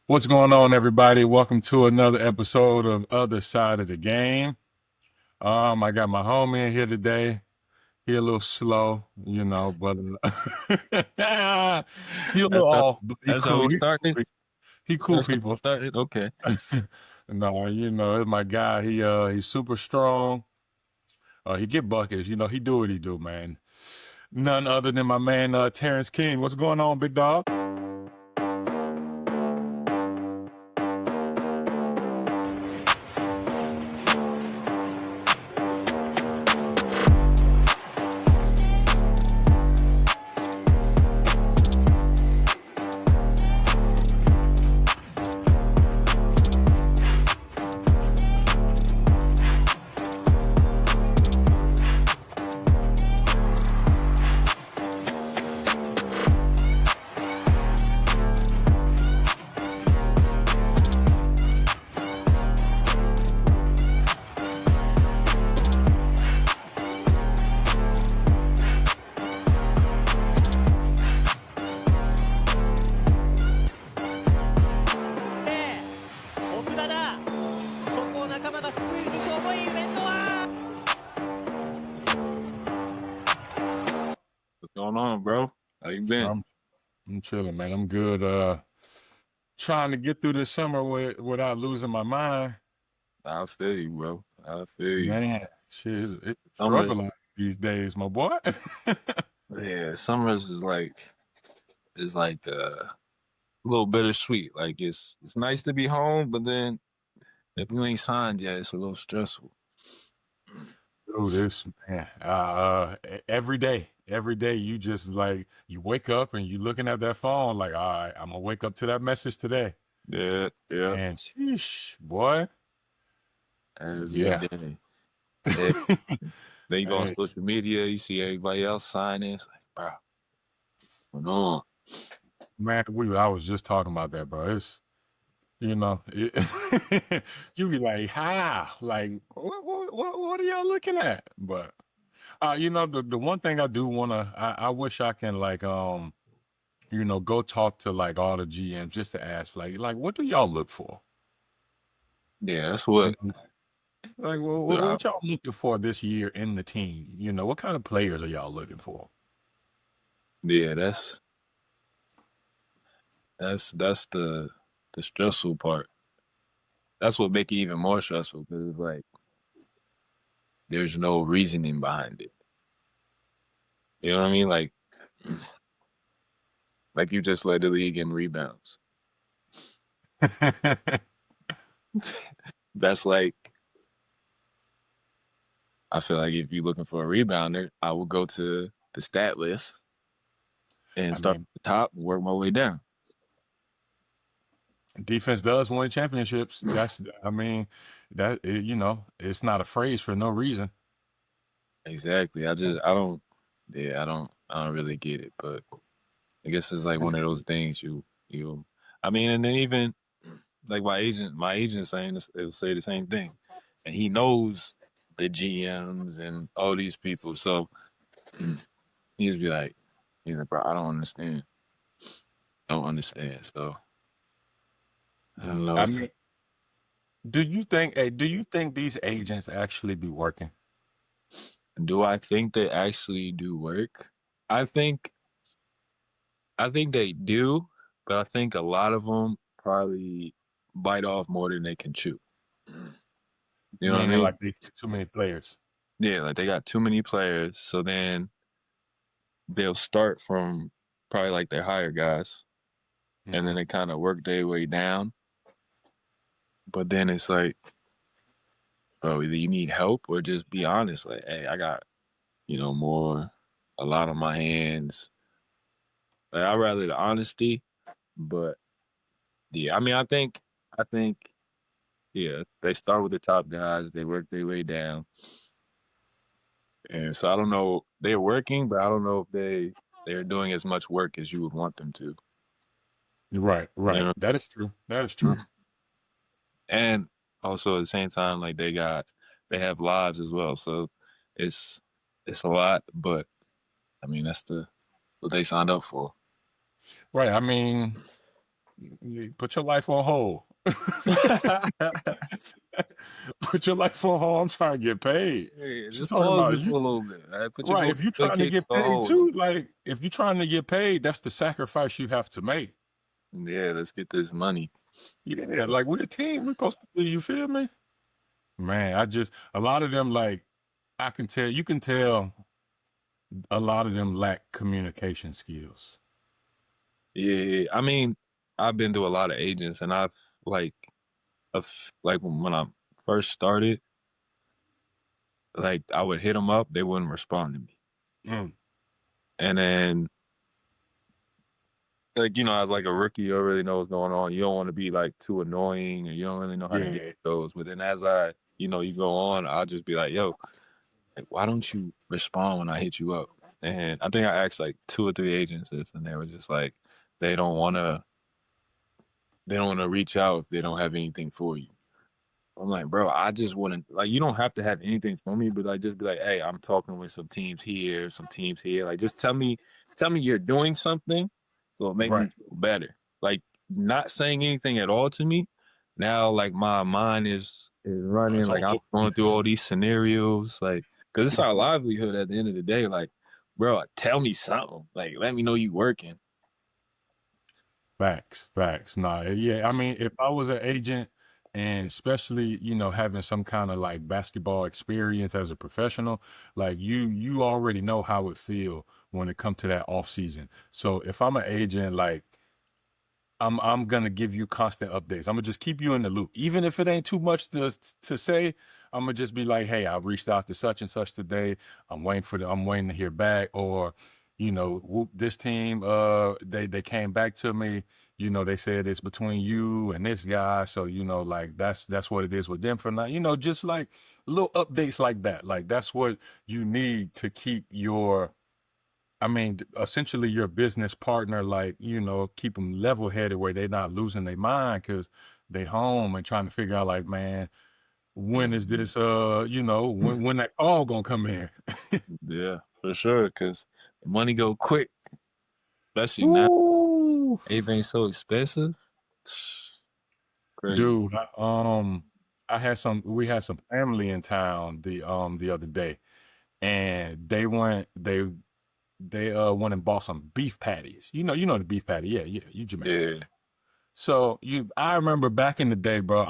What's going on, everybody? Welcome to another episode of Other Side of the Game. I got my homie in here today. He a little slow, but he a That's little how off, but he that's how we cool. started. He cool That's how we people. started. Okay. No, it's my guy. He's super strong. He get buckets. He do what he do, man. None other than my man Terrance King. What's going on, big dog? What's going on, bro? How you been? I'm chilling, man. I'm good. Trying to get through this summer without losing my mind. I feel you, bro. I feel you. Man, shit, it's a Summer, struggle out these days, my boy. yeah, summers is like a little bittersweet. Like it's nice to be home, but then if you ain't signed yet, it's a little stressful. Dude, this man, every day you just like you wake up and you looking at that phone like, all right, I'm gonna wake up to that message today. Yeah, yeah. And sheesh, boy, Every yeah. day. Yeah. Then you go on Hey, social media, you see everybody else signing. It's like, bro, what's going on? man, I was just talking about that, bro. You be like, how? Like, what are y'all looking at? But the one thing I do wanna, I wish I can like, go talk to like all the GMs just to ask, like, what do y'all look for? Yeah, that's what. Mhm. Like, I, what y'all looking for this year in the team? What kind of players are y'all looking for? yeah, that's the stressful part. That's what make it even more stressful because it's like there's no reasoning behind it. You know what I mean? Like you just led the league in rebounds. That's like I feel like if you're looking for a rebounder, I will go to the stat list and I start mean, at the top and work my way down. defense does win championships. I mean, it's not a phrase for no reason. Exactly. I don't really get it, but I guess it's like one of those things you I mean, and then even like my agent saying this, it'll say the same thing. And he knows the GMs and all these people. So he just be like, he's like, bro, I don't understand. Don't understand. So I don't know. I mean, do you think these agents actually be working? Do I think they actually do work? I think I think they do, but I think a lot of them probably bite off more than they can chew. You know what I Meaning mean? like they get too many players. Yeah, like they got too many players, so then they'll start from probably like their higher guys, and then Mhm. they kind of work their way down. But then it's like, bro, either you need help or just be honest. Like, hey, I got more, a lot on my hands. Like, I'd rather the honesty, but yeah, I mean, I think, yeah, they start with the top guys, they work their way down, and so I don't know, they're working, but I don't know if they're doing as much work as you would want them to. Right, You right. know, That is true. That is true. and also at the same time, like they have lives as well, so it's it's a lot, but I mean that's what they signed up for. Right. I mean, You put your life on hold. Put your life on hold. I'm trying to get paid. Hey, She just talking pause about it you. for a little bit. All right? Put your Right. If you're trying to vacation get on paid hold a too, little like if you're trying to get paid, that's the sacrifice you have to make. bit. Yeah, let's get this money. Yeah, like we're a team. We're supposed to, you feel me? Man, a lot of them, like, I can tell, you can tell a lot of them lack communication skills. Yeah, I mean, I've been to a lot of agents, and I've like, like when I first started, like I would hit them up, they wouldn't respond to me, Mm, and then like as like a rookie, you don't really know what's going on. You don't want to be like too annoying, and you don't really know how to get yeah. those. But then as you go on, I'll just be like, yo, like, why don't you respond when I hit you up? And I think I asked like 2 or 3 agents this, and they were just like, they don't want to, they don't want to reach out if they don't have anything for you. I'm like, bro, I just wouldn't like. You don't have to have anything for me, but like, just be like, hey, I'm talking with some teams here, some teams here. Like, just tell me you're doing something, so it make me Right. feel better. Like, not saying anything at all to me. Now, like, my mind is running. It's Like, all I'm over the going through place. all these scenarios. Like, cause it's our livelihood at the end of the day. Like, bro, tell me something. Like, let me know you working. Facts, facts. Nah, yeah. I mean, if I was an agent and especially, having some kind of like basketball experience as a professional, like you already know how it feel when it comes to that off season. So if I'm an agent, like I'm gonna give you constant updates. I'm gonna just keep you in the loop, even if it ain't too much to say. I'm gonna just be like, "Hey, I reached out to such and such today. I'm waiting to hear back." Or, whoop, this team, they came back to me. They said it's between you and this guy. So like that's what it is with them for now. Just like little updates like that. Like that's what you need to keep your, I mean, essentially your business partner, like, keep them level headed where they're not losing their mind because they home and trying to figure out like, man, when is Mhm. this, when that call gonna come in? Yeah, for sure. Cause the money go quick, especially now. Ooh, Everything's so expensive. Crazy. dude, we had some family in town the other day, and they went and bought some beef patties. The beef patty. Yeah, yeah, you Jamaican. Yeah. So I remember back in the day, bro.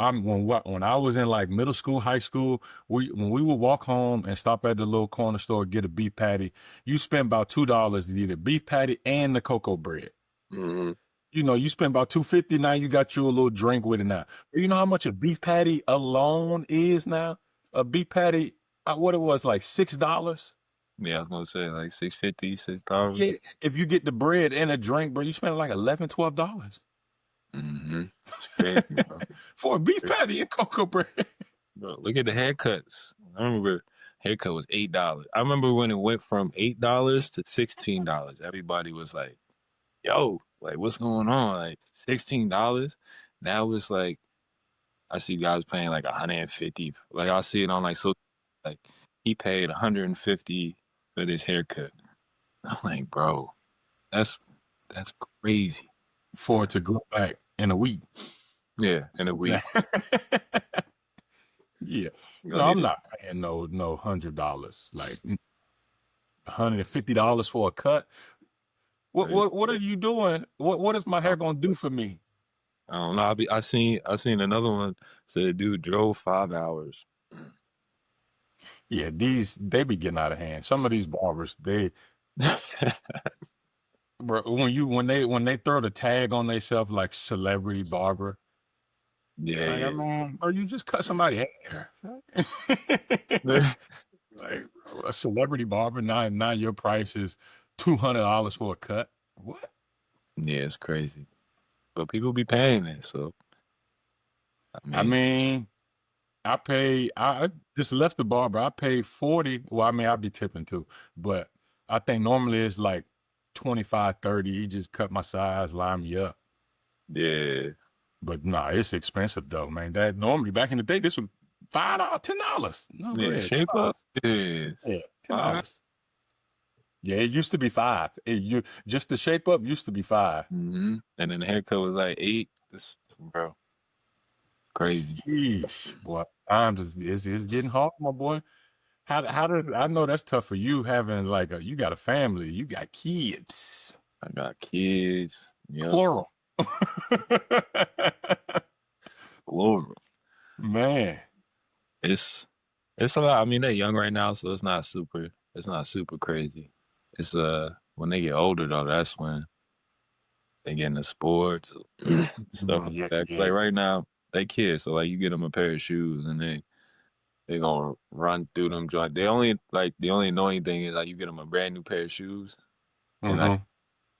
When I was in like middle school, high school, when we would walk home and stop at the little corner store get a beef patty, you spend about $2 to get a beef patty and the cocoa bread. Hmm. You spend about 250. Now you got you a little drink with it now. You know how much a beef patty alone is now? A beef patty, what it was like $6. Yeah, I was gonna say like 650, Yeah, $6. if you get the bread and a drink, bro, you spend like 11, $12 Mm-hmm. It's crazy, bro. for a beef patty and cocoa bread. Bro, look at the haircuts. I remember haircut was $8. I remember when it went from $8 to $16. Everybody was like, yo, like what's going on? Like $16? Now it's like I see guys paying like 150. Like I see it on like so like he paid 150 for this haircut. I'm like, bro, that's that's crazy. For it to go back in a week. Yeah, in a week. Yeah. You No, gonna need I'm to. not paying no $100, like $150 for a cut. What are you doing? What is my hair gonna do for me? I don't know. I seen another one said dude drove 5 hours. Yeah, they be getting out of hand. Some of these barbers, bro, when they throw the tag on themselves like celebrity barber, Yeah, like I yeah. mean, or you just cut somebody's hair. Like a celebrity barber, now your price is $200 for a cut. What? Yeah, it's crazy. But people be paying it, so I I mean, mean, I just left the barber. I paid 40. Well, I mean, I'll be tipping too, but I think normally it's like 25, 30. He just cut my size, line me up. yeah. But nah, it's expensive though, man. That normally back in the day, this was $5, $10. No, go Yeah, ahead, shape up. $10. Yes. Yeah, Five. $10. Yeah, it used to be 5. You just the shape up used to be 5. And then the haircut was like 8. This, bro, crazy. Sheesh, boy. Times is getting hard, my boy. How does I know that's tough for you having like you got a family, you got kids. I got kids. Yep. Plural. Lord. Man. It's it's a lot. I mean, they're young right now, so it's not super crazy. It's when they get older though, that's when they get into sports, stuff like Yeah, that. yeah. Like right now, they kids, so like you get them a pair of shoes and they gonna run through them joint. The only annoying thing is like you get them a brand new pair of shoes and like Mhm.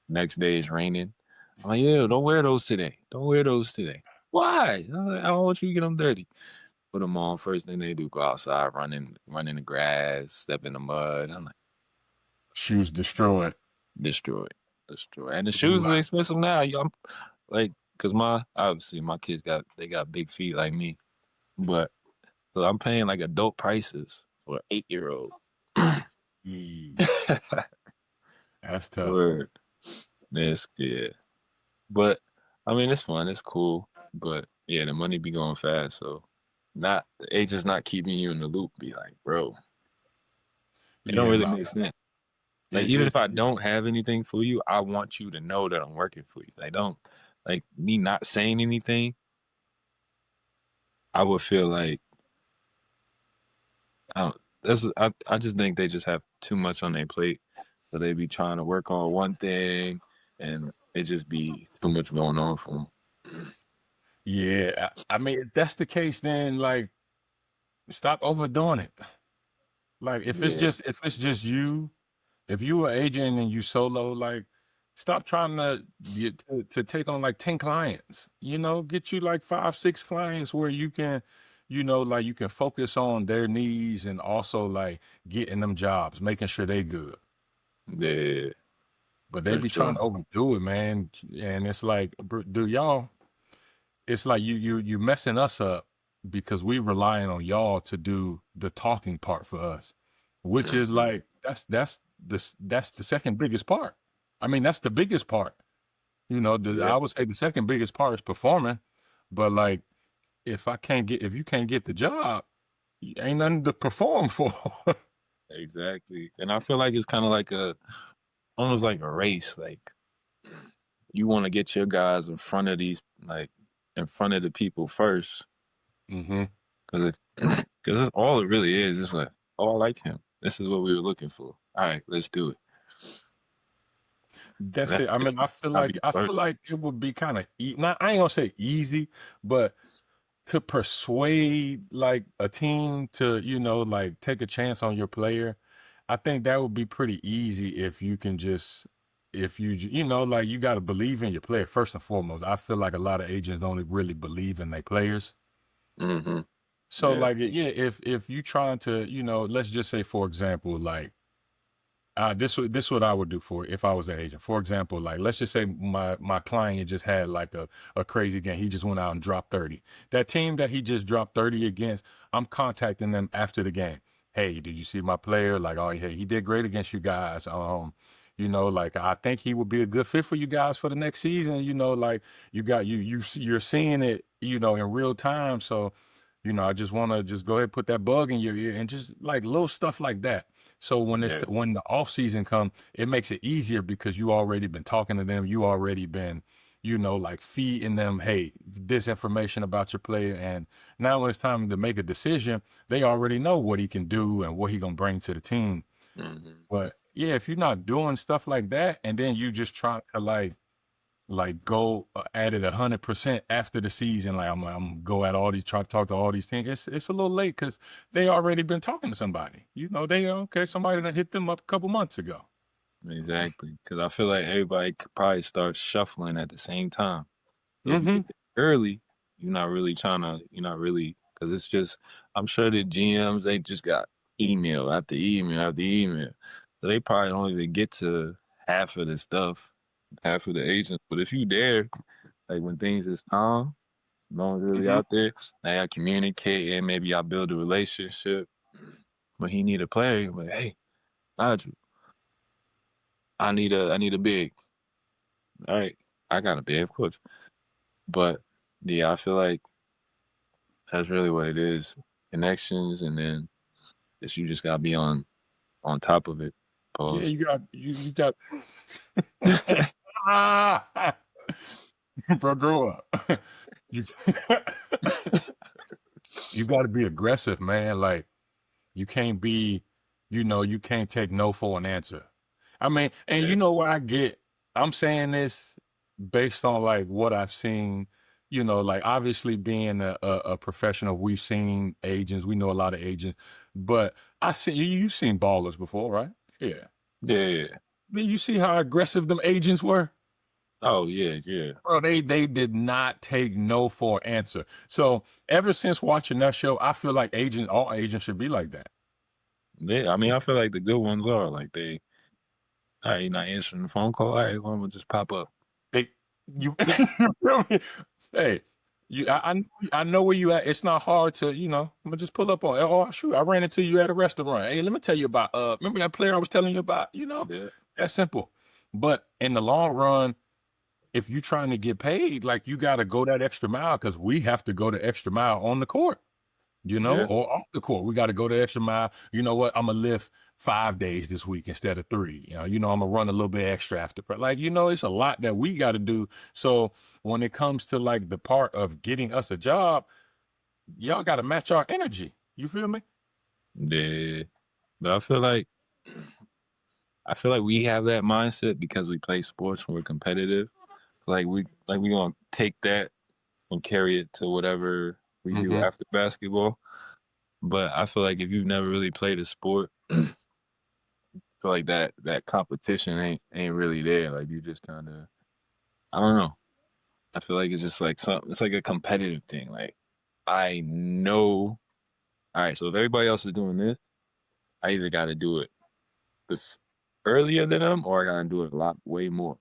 next day it's raining. I'm like, yeah, don't wear those today. Don't wear those today. Why? I'm like, I don't want you to get them dirty. Put them on. First thing they do, go outside, run in the grass, step in the mud. I'm like, Shoes destroyed. destroy it, destroy it. And the shoes are Right. expensive now. I'm like, cause obviously my kids got big feet like me, but so I'm paying like adult prices for an 8-year-old. Yeesh. That's tough. Word, this yeah. But I mean, it's fun, it's cool. But yeah, the money be going fast, so not the agent's not keeping you in the loop. Be like, bro, it don't Yeah, really my make sense. Like it even if is I don't have anything for you, I want you to know that I'm working for you. Like don't like me not saying anything, I would feel like I don't I just think they just have too much on their plate. So they be trying to work on one thing and it just be too much going on for them. yeah. I mean, if that's the case, then like stop overdoing it. Like Yeah. if it's just you, if you are agent and you solo, like stop trying to take on like 10 clients. You know, get you like 5, 6 clients where you can, like you can focus on their needs and also like getting them jobs, making sure they good. Yeah, But they for be trying sure. to overdo it, man. And it's like, do y'all? It's like you messing us up because we relying on y'all to do the talking part for us, which is Mhm. like that's the second biggest part. I mean, that's the biggest part. I Yep, would say the second biggest part is performing, but like if you can't get the job, ain't nothing to perform for. exactly. And I feel like it's kind of like almost like a race. Like you want to get your guys in front of in front of the people first, hmm because because that's all it really is. It's like, oh, I like him. This is what we were looking for. All right, let's do it. That's That's it. I it. mean, I be I first. feel like it would be kind of not. I ain't gonna say easy, but to persuade like a team to like take a chance on your player, I think that would be pretty easy if you can just if you like you got to believe in your player first and foremost. I feel like a lot of agents don't really believe in their players. Mm-hmm. So Yeah. like yeah, if you trying to let's just say for example like this what I would do for if I was an agent. For example, like let's just say my client just had like a crazy game. He just went out and dropped 30. That team that he just dropped 30 against, I'm contacting them after the game. Hey, did you see my player? Like, oh hey, he did great against you guys. Like I think he would be a good fit for you guys for the next season. Like you got you're seeing it, in real time. So, I just want to just go ahead and put that bug in your ear and just like little stuff like that. So Yeah. when the off season come, it makes it easier because you already been talking to them. You already been, like feeding them, hey, this information about your player. And now when it's time to make a decision, they already know what he can do and what he gonna bring to the team. Mm-hmm. But yeah, if you're not doing stuff like that, and then you just try to like go at it 100% after the season. Like I'm go at all these, try to talk to all these things. It's a little late because they already been talking to somebody. They okay. Somebody that hit them up a couple months ago. Exactly. Because I feel like everybody could probably start shuffling at the same time. So if you Mm-hmm. get there early, you're not really, because it's just, I'm sure the GMs, they just got email after email after email. So they probably don't even get to half of the stuff, half of the agents. But if you there, like when things is calm, no one's really Mm-hmm. out there, now y'all communicate and maybe y'all build a relationship. But he need a player, but hey, Nigel, I need a big. All right, I got a big, of course. But yeah, I feel like that's really what it is. Connections, and then you just gotta be on top of it. Yeah, Pause. you got ah, bro, grow up. You you got to be aggressive, man. Like you can't be, you can't take no for an answer. I mean, and Yeah, you know what I get? I'm saying this based on like what I've seen, like obviously being a professional, we've seen agents, we know a lot of agents, but I see you've seen ballers before, right? Yeah. yeah. Did you see how aggressive them agents were? Oh yeah, yeah, Bro, they did not take no for an answer. So ever since watching that show, I feel like all agents should be like that. yeah. I mean, I feel like the good ones are like they. All right, you're not answering the phone call. All right, well, I'm gonna just pop up. They you you feel me? Hey, I know where you at. It's not hard to, I'm gonna just pull up on. Oh shoot, I ran into you at a restaurant. Hey, let me tell you about remember that player I was telling you about, Yeah, That's simple. But in the long run, if you're trying to get paid, like you gotta go that extra mile because we have to go the extra mile on the court. yeah, Or off the court. We got to go the extra mile. You know what? I'm gonna lift 5 days this week instead of 3. I'm gonna run a little bit extra after. Like, it's a lot that we got to do. So when it comes to like the part of getting us a job, y'all got to match our energy. You feel me? yeah. But I feel like we have that mindset because we play sports and we're competitive. Like we gonna take that and carry it to whatever we do Hmm. after basketball. But I feel like if you've never really played a sport, I feel like that competition ain't really there. Like you just kind of, I don't know. I feel like it's just like something. It's like a competitive thing. Like I know. All right, so if everybody else is doing this, I either got to do it this earlier than them, or I got to do it a lot way more.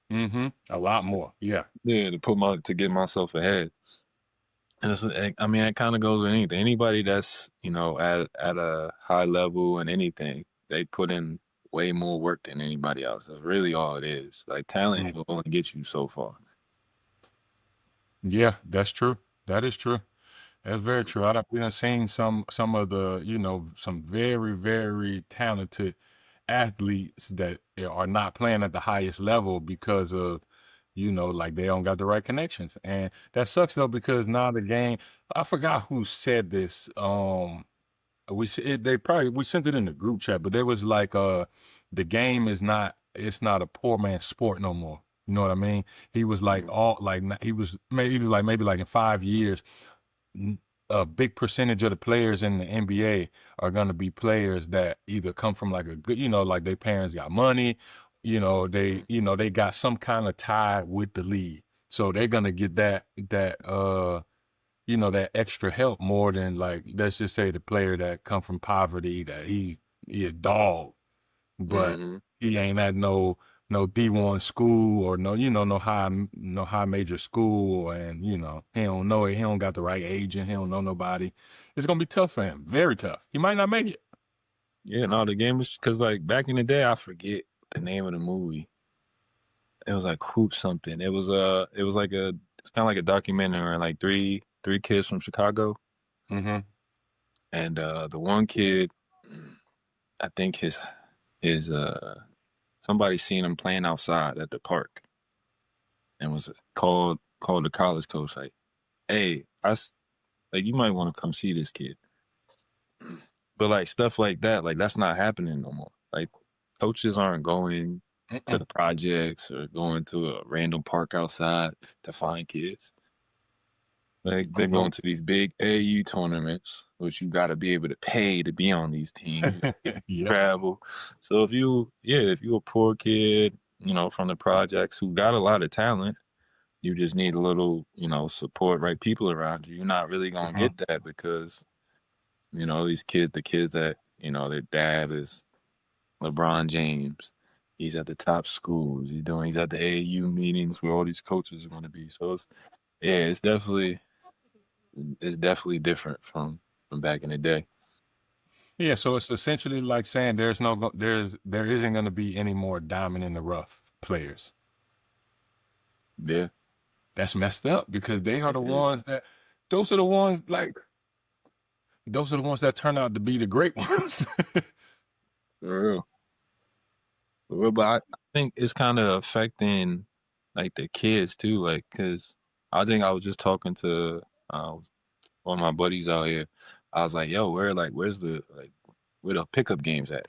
Hmm. A lot more. Yeah. Yeah, to get myself ahead. And I mean, it kind of goes with anything. Anybody that's at a high level and anything, they put in way more work than anybody else. That's really all it is. Like talent Mm. will only get you so far. Yeah, that's true. That is true. That's very true. We done seen some of the, some very, very talented athletes that are not playing at the highest level because of, like they don't got the right connections. And that sucks though, because now the game, I forgot who said this. We sent it in the group chat, but there was like, the game is not, it's not a poor man's sport no more. You know what I mean? He was like Mhm. he was maybe like in 5 years, n- a big percentage of the players in the NBA are going to be players that either come from like a good, like their parents got money, they got some kind of tie with the league. So they're going to get that extra help more than like, let's just say the player that come from poverty that he a dog, but Mhm. he ain't at no D1 school or no high major school, and he don't know it. He don't got the right agent. He don't know nobody. It's gonna be tough for him. Very tough. He might not make it. Yeah, no, the game is because like back in the day, I forget the name of the movie. It was like Hoop something. It was like it's kind of like a documentary, like three kids from Chicago, Hmm. and the one kid, I think his somebody seen him playing outside at the park and was called the college coach like, hey, like you might want to come see this kid. But like stuff like that, like that's not happening no more. Like coaches aren't going to Mm-mm. the projects or going to a random park outside to find kids. Like they're Mm-mm. going to these big AU tournaments, which you got to be able to pay to be on these teams. You gotta get Yep. travel. So if you a poor kid, from the projects who got a lot of talent, you just need a little, support, right? People around you. You're not really gonna Hmm. get that because the kids that their dad is LeBron James. He's at the top schools. He's at the AAU meetings where all these coaches are going to be. So yeah, it's definitely different from back in the day. Yeah, so it's essentially like saying there isn't gonna be any more diamond in the rough players. Yeah, That's messed up because they are it the is. ones that those are the ones like those are the ones that turn out to be the great ones. For real. For real, but I think it's kind of affecting like the kids too, like because I think I was just talking to one of my buddies out here. I was like, "Yo, where's the where the pickup games at?"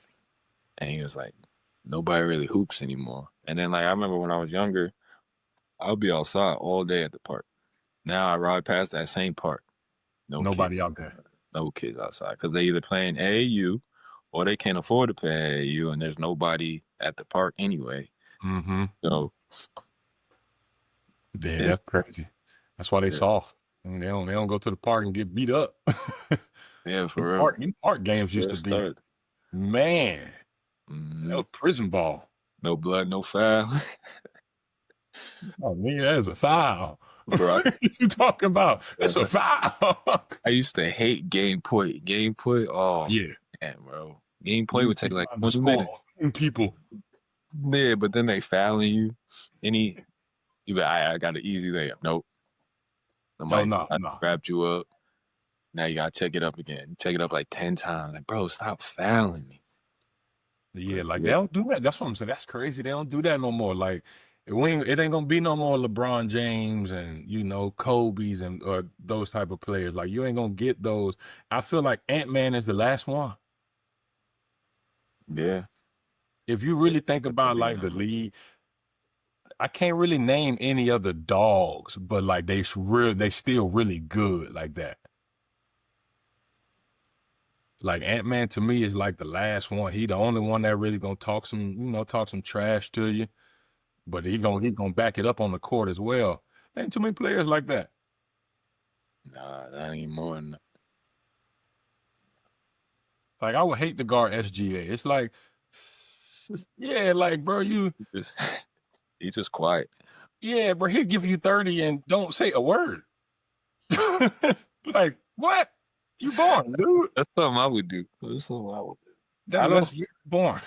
And he was like, "Nobody really hoops anymore." And then like I remember when I was younger, I would be outside all day at the park. Now I ride past that same park, no kids, Nobody out there. no kids outside because they either playing AAU or they can't afford to play AAU, and there's nobody at the park anyway. Mm-hmm. So Yeah, yeah, that's crazy. That's why they yeah, soft. And they don't go to the park and get beat up. yeah, Them for real. park them park games used to First be, start. man, that Hmm. was prison ball. No blood, no foul, Oh, nigga, that is a foul. bro. What you talking about? That's a foul. I used to hate game point. Game point, oh Yeah, man, bro. Game point you would take be like trying to 20 score minutes. on 10 people. Yeah, but then they fouling you. Any you be, I got an easy layup. Nope. Oh, Somebody no, forgot, no. grabbed you up. Now you gotta check it up again. Check it up like 10 times. Like, bro, stop fouling me. Yeah, But like they yeah, don't do that. That's what I'm saying. That's crazy. They don't do that no more. Like it ain't gonna be no more LeBron James and Kobe's and or those type of players. Like you ain't gonna get those. I feel like Ant-Man is the last one. yeah. If you Yeah, really think about definitely like the not. league, I can't really name any other dogs, but like they still really good like that. Like Ant-Man to me is like the last one. He the only one that really gonna talk some trash to you. But he gonna back it up on the court as well. Ain't too many players like that. Nah, not anymore. Like I would hate to guard SGA. It's like, yeah, like bro, He just he's just quiet. bro, he'll give you 30 and don't say a word. Like what? You born, dude? That's something I would do. That's something I would do. I That's don't. very boring.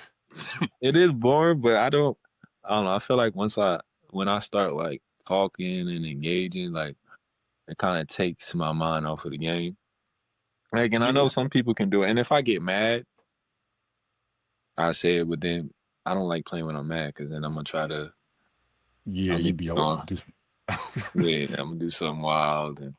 It is boring, but I don't. I don't know. I feel like when I start like talking and engaging, like it kind of takes my mind off of the game. Like, and I know Yeah, some people can do it. And if I get mad, I say it. But then I don't like playing when I'm mad because then I'm gonna try to. yeah, I'm you be over. yeah, I'm gonna do something wild and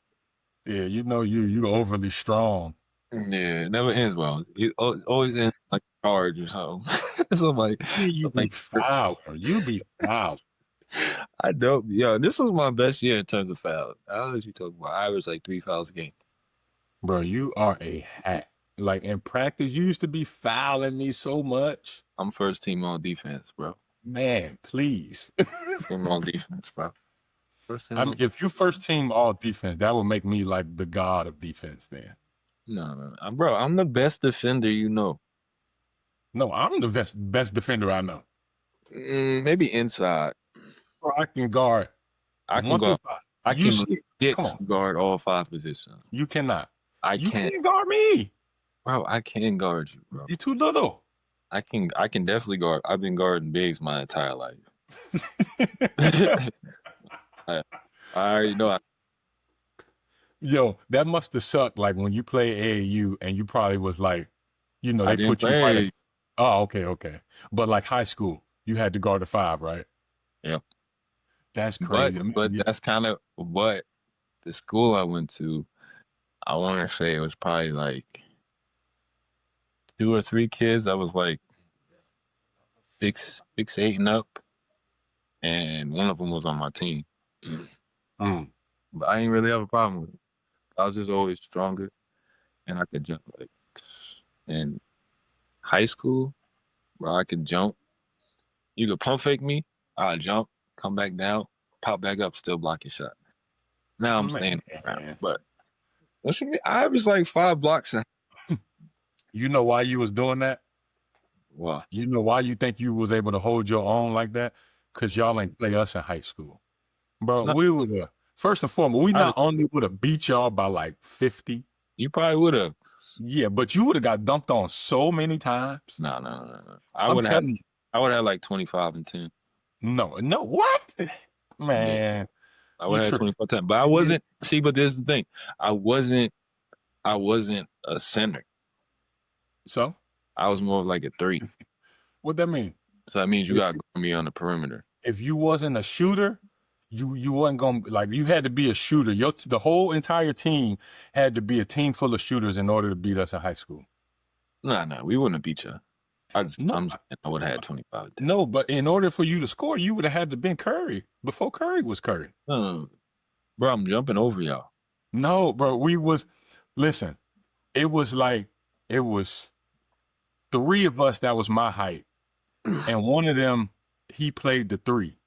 Yeah, you overly strong. yeah, it never ends well. It always ends like a charge or something. Somebody, Yeah, you be like foul. Bro. You be foul. I don't. Yo, this was my best year in terms of fouls. I don't know what you talking about. I averaged like 3 fouls a game. Bro, you are a hack. Like in practice, you used to be fouling me so much. I'm first team on defense, bro. Man, please. Team on defense, bro. First I team mean, on. if you first team all defense, that would make me like the god of defense then. No, no, bro. I'm the best defender you know. No, I'm the best defender I know. Maybe inside. Bro, I can guard I can one go. through five. I You can see, come legit on. guard all 5 positions. You cannot. I You can, can't guard me. bro. I can guard you, bro. You're too little. I can. I can definitely guard. I've been guarding bigs my entire life. I, I already know. Yo, that must have sucked. Like when you play AAU and you probably was like, I they didn't put you right at. play. Oh, okay, okay. But like high school, you had to guard the five, right? Yeah, That's but crazy. I mean, that's kind of what the school I went to. I want to say it was probably like 2 or 3 kids. I was like 6, 8 and up, and one of them was on my team. mm, But I didn't really have a problem with it. I was just always stronger, and I could jump. Like in high school, where I could jump, you could pump fake me. I jump, come back down, pop back up, still block your shot. Now I'm man, staying around, but what you mean? I was like 5 blocks. And you know why you was doing that? wow, You know why you think you was able to hold your own like that? Cause y'all ain't play us in high school, bro. no, We was first and foremost, we I, not only would have beat y'all by like 50. you probably would have. Yeah, but you would have got dunked on so many times. No. I'm telling you, I would have like 25 and 10. no, what? Yeah, Man, I you would have tripping. 25 10. But I Yeah. wasn't. See, but this is the thing. I wasn't a center. So, I was more of like a three. what that mean? So that means you If got to go me on the perimeter. if you wasn't a shooter, you wasn't gonna like you had to be a shooter. The whole entire team had to be a team full of shooters in order to beat us in high school. Nah, we wouldn't have beat you. No, I would have had 25 and 10. no, but in order for you to score, you would have had to been Curry before Curry was Curry. Bro, I'm jumping over y'all. No, bro, listen, it was like it was three of us that was my height, and one of them he played the three.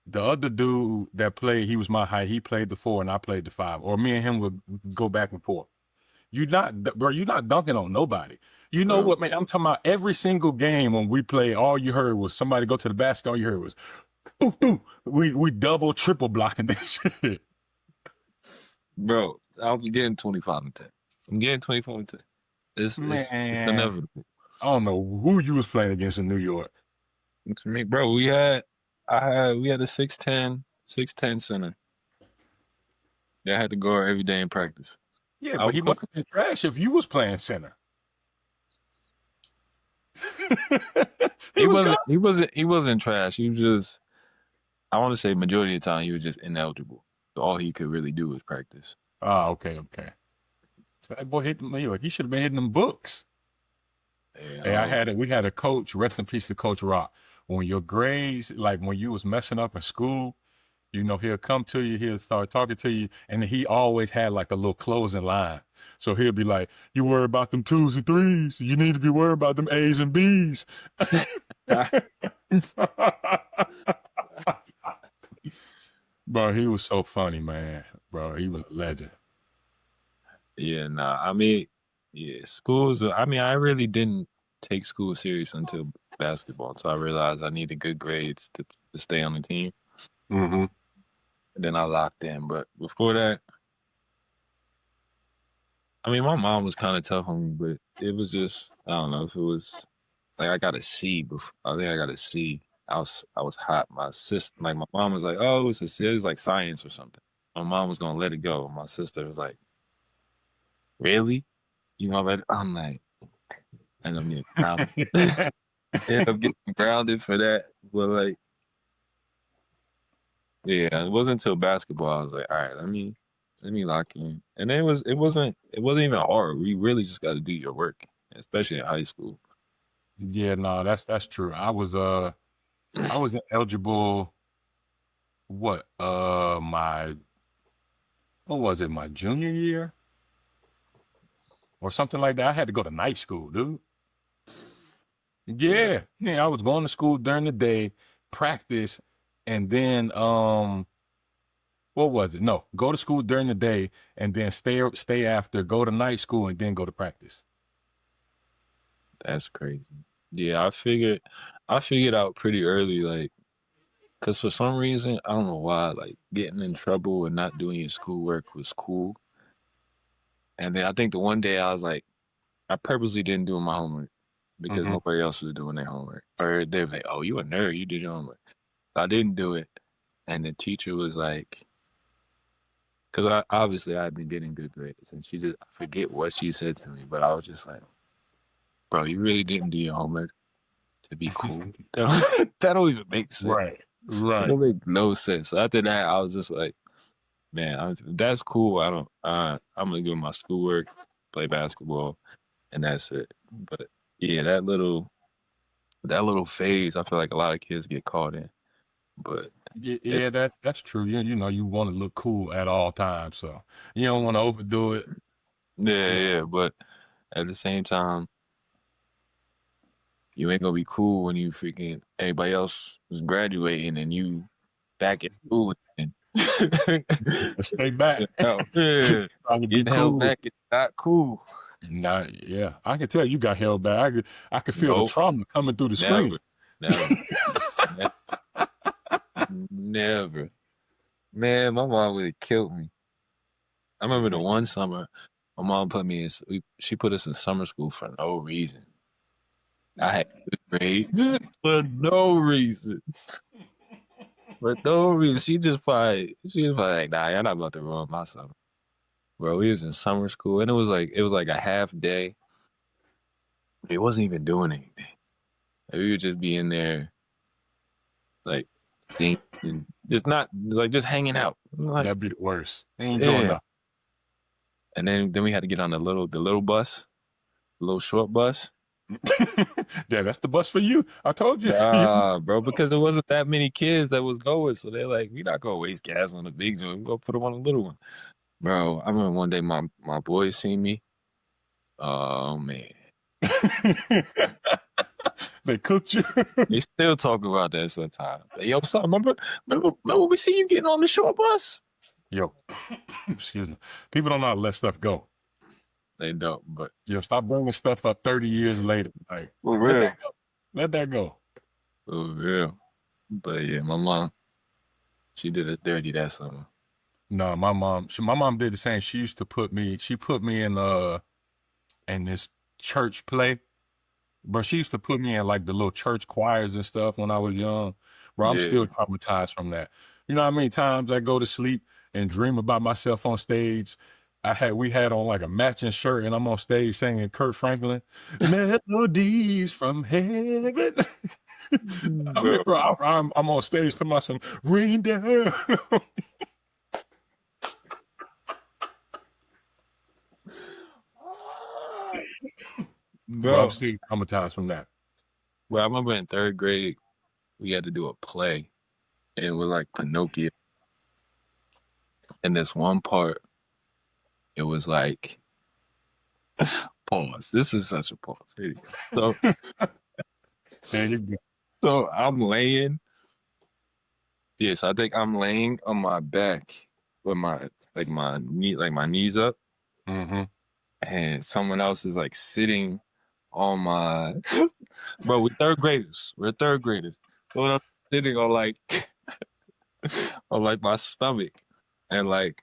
The other dude that played, he was my height. He played the four, and I played the five. Or me and him would go back and forth. You're not dunking on nobody. You know Bro, what, man? I'm talking about every single game when we play. All you heard was somebody go to the basket. All you heard was, ooh, ooh. We double, triple blocking that shit. bro, I was getting 25 and 10. I'm getting 25 and 10. It's Man, inevitable. I don't know who you was playing against in New York. To me, bro, we had a 6'10" center that had to guard every day in practice. Yeah, I but would he come, must have been trash if you was playing center. He was good. he wasn't trash. He was just, I want to say majority of the time he was just ineligible. So all he could really do was practice. Oh, okay. So that boy hit me. He should have been hitting them books. Yeah, Hey, we had a coach, rest in peace to Coach Rock. When your grades, like when you was messing up in school, he'll come to you, he'll start talking to you, and he always had like a little closing line. So he'll be like, "You worry about them twos and threes. You need to be worried about them A's and B's." Bro, he was so funny, man. Bro, he was a legend. yeah, nah. I mean, yeah, schools. I mean, I really didn't take school serious until basketball. So I realized I needed good grades to stay on the team. Mm-hmm. And then I locked in. But before that, I mean, my mom was kind of tough on me, but it was just, I don't know if it was like I got a C before. I think I got a C. I was hot. My sister, like my mom was like, "Oh, it's a C." It was like science or something. My mom was gonna let it go. My sister was like, "Really?" I'm like, end up getting grounded. End up getting grounded for that. But like, yeah, it wasn't until basketball I was like, all right, let me lock in. And it wasn't even hard. We really just got to do your work, especially in high school. Yeah, no, that's true. I was eligible. What was it? My junior year or something like that. I had to go to night school, dude. Yeah, Yeah. I was going to school during the day, practice, and then what was it? No, go to school during the day and then stay after, go to night school and then go to practice. that's crazy. Yeah, I figured out pretty early, like, cause for some reason I don't know why, like getting in trouble and not doing your schoolwork was cool. And then I think the one day I was like, I purposely didn't do my homework because Mm-hmm. nobody else was doing their homework. Or they were like, "Oh, you a nerd? You did your homework." So I didn't do it, and the teacher was like, "Cause obviously I had been getting good grades," and she just I forget what she said to me, but I was just like, "Bro, you really didn't do your homework to be cool? That don't even make sense. Right. It Right. don't make no sense." So after that, I was just like, "Man, that's cool. I don't. I'm gonna do my schoolwork, play basketball, and that's it." But yeah, that little phase, I feel like a lot of kids get caught in. But it, Yeah, that's true. You want to look cool at all times, so you don't want to overdo it. yeah. But at the same time, you ain't gonna be cool when you freaking everybody else is graduating and you back in school and Stay back. yeah, Trying to be getting held cool. back. It's not cool. Not, yeah. I can tell you got held back. I could feel the Nope, trauma coming through the screen. never, never, ne- never. Man, my mom would have killed me. I remember the one summer, My mom put me in. She put us in summer school for no reason. I had good grades for no reason. For no reason. She was like, nah, you're not about to ruin my summer. Bro, we was in summer school and it was like a half day. It wasn't even doing anything. Like, we would just be in there like singing, just not like just hanging out. Like, That'd be worse. They ain't doing yeah. nothing. And then we had to get on the little bus, the little short bus. Yeah, that's the bus for you. I told you. Nah, bro, because there wasn't that many kids that was going. So they're like, we not gonna waste gas on the big joint. We gonna put them on the little one. Bro, I remember one day my boys seen me. Oh man. They cooked you. They still talk about that sometimes. Like, yo, son, remember we see you getting on the short bus? Yo, excuse me. People don't know how to let stuff go. They don't, but Yo, stop bringing stuff up 30 years later. Like, for let real. that go. Let that go. For real. But yeah, my mom, she did us dirty that summer. No, my mom did the same. She put me in this church play. But she used to put me in like the little church choirs and stuff when I was young. Bro, I'm Yeah. still traumatized from that. You know how many times I go to sleep and dream about myself on stage? We had on like a matching shirt and I'm on stage singing Kurt Franklin, melodies from heaven. I mean, Bro. bro, I'm on stage to myself, rain down. Bro, I'm Bro. still traumatized from that. Well, I remember in third grade, we had to do a play. And it was like Pinocchio. And this one part, it was like, pause. This is such a pause. Here you go. Man, you good. So I'm laying. Yes, I think I'm laying on my back with my knees up, Mm-hmm. and someone else is like sitting on my bro, we're third graders. We're third graders. Someone else is sitting on like on like my stomach. And like